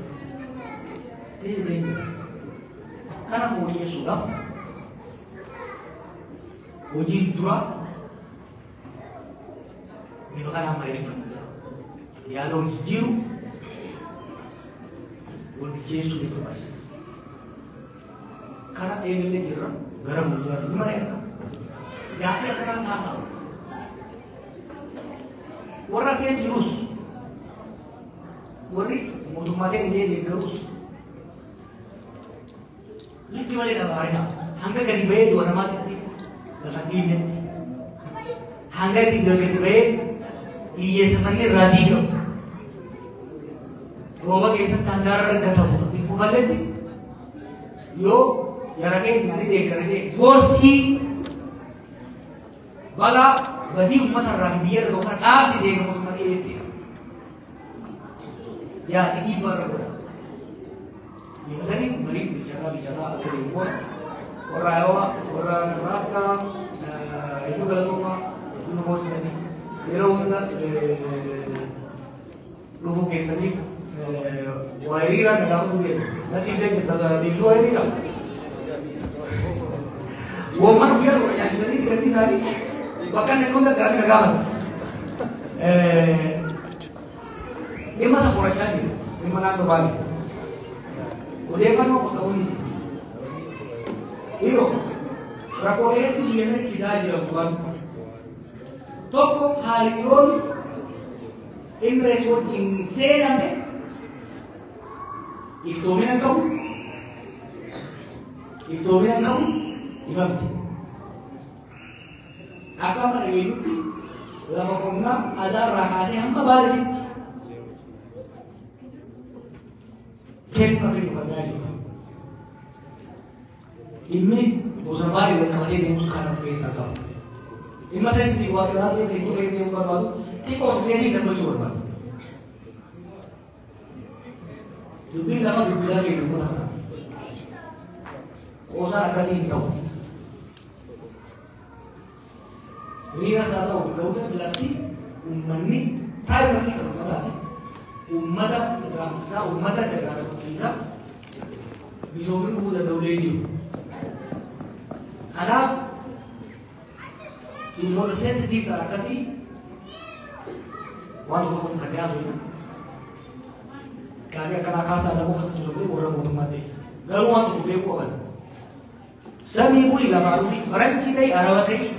Ini benar. Karena mungkin sudah. Uji dua, ini bukan Amerika. Dia ada uji jiru, uji Yesus di bawah. Karena ini dia jiran, garam jiran, gimana ya? Gaaffii akkanaa taasifamu. Warra keessa jirus warri mootummaa ta'e illee deeggarus lafti malee dhabaarina hanga gadi bahee du'a namaatti lafa dhiibnetti hanga itti gadi bahee hiyyeessifannee irraa diigamu rooba keessatti hangaara raggatamu itti kufalletti yoo yara keenya deeggarate gorsii balaa badii ummata irraa biyya irra yookaan dhaabsisee mootummaa ta'eetti yaati dhiibbaa irra godha. Biqilanii marii bicharaa akka beekuun warra Ayawaa warra Nebraaskaa hedduu galatoomaa hedduu namootni yeroo hunda dhufuu keessaniif waa hiriiraan nagaafatu deemu. Nati illee biilluu waa hiriiraan. Woomman guyyaa tokko nyaachisanii gaddi isaanii bakka inni hunda gaarii nagaafatu. Dhimma isa qorachaa jiru dhimma naannoo Baalee. Odeeffannoo bakka hundi dhiiroo rakkoolee hedduu biyya sana fidaa jiramu waan tokko hariiroon Imireet wajjin seename iftoomina qabu ifamti akka amma dhageenyutti lafa qonnaa adaarraa kaasee hamma Baaleetitti kennu akka jiru argaa jirra. Dhimmi gosa baay'ee wal qabatee deemus kan of keessaa qabu. Dhimma keessatti waa biraa ta'e deemuu barbaadu xiqqoo beetii gammachuu barbaadu. Dubbiin lama dubbiidhaa beekamu ta'a. Qoosaan akkasii hin ta'u. Hiriira isaa ta'u ga'uudha lafti uummanni taa'immanni kan uummataati. Ummata irraa misoomni dhufuu danda'ulee jiru. Kanaaf dhimmoota seensitiif ta'an akkasii waan tokko kan dhiyaatu gaarii akkanaa kaasaa dhabuu kan turre warra mootummaa ta'e. Garuu waan tokko beekuu qaban. Samii bu'ii lamaanuu fi faranjii ta'e araba ta'e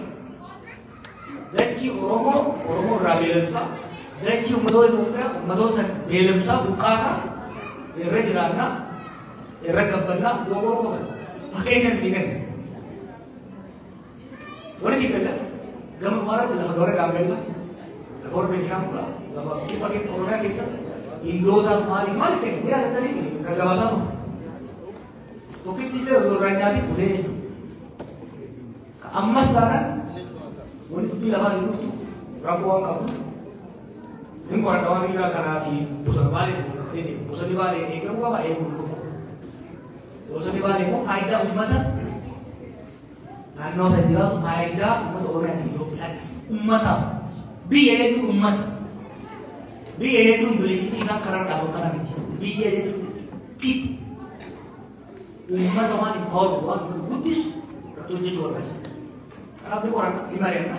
dachii Oromoo irraa beelamsaa dachii ummatoota Itoophiyaa ummatoota beelamsaa buqqaasaa irra jiraannaa irra gabbannaa doogoo qaban fakkeenya hin dhiigan walitti galla gama maraatti lafa dhoora gaambella lafa warra Benishaangulaa lafa kifa keessa Oromiyaa keessatti Indoota maali kennu guyyaa tattanii gargaabasaa ta'u tokkitti illee irraa nyaati kutee ammas taanaan walitti dubbii lafaa hin dhuftu rakkoo waan qabdu ini kalau ada orang kira karena di pusat balik ini pusat di balik ini kan apa yang dulu pusat di balik itu ada umat karena saya jelas ada umat orang yang hidup umat biaya itu umat biaya itu beli itu isang karena dapat karena itu biaya itu pip umat orang di bawah buat kudus ratusan jual besar karena itu orang gimana ya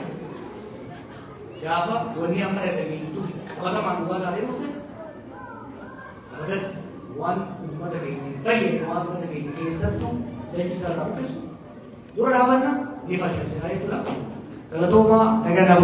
Java wani amma da daga itu wata manduwa ta dai mutum kaga wan umma da kai bayyana wa umma da kai ke sattu da ki sarra ku dole da wannan ne fa sai ai kula kala to ma daga da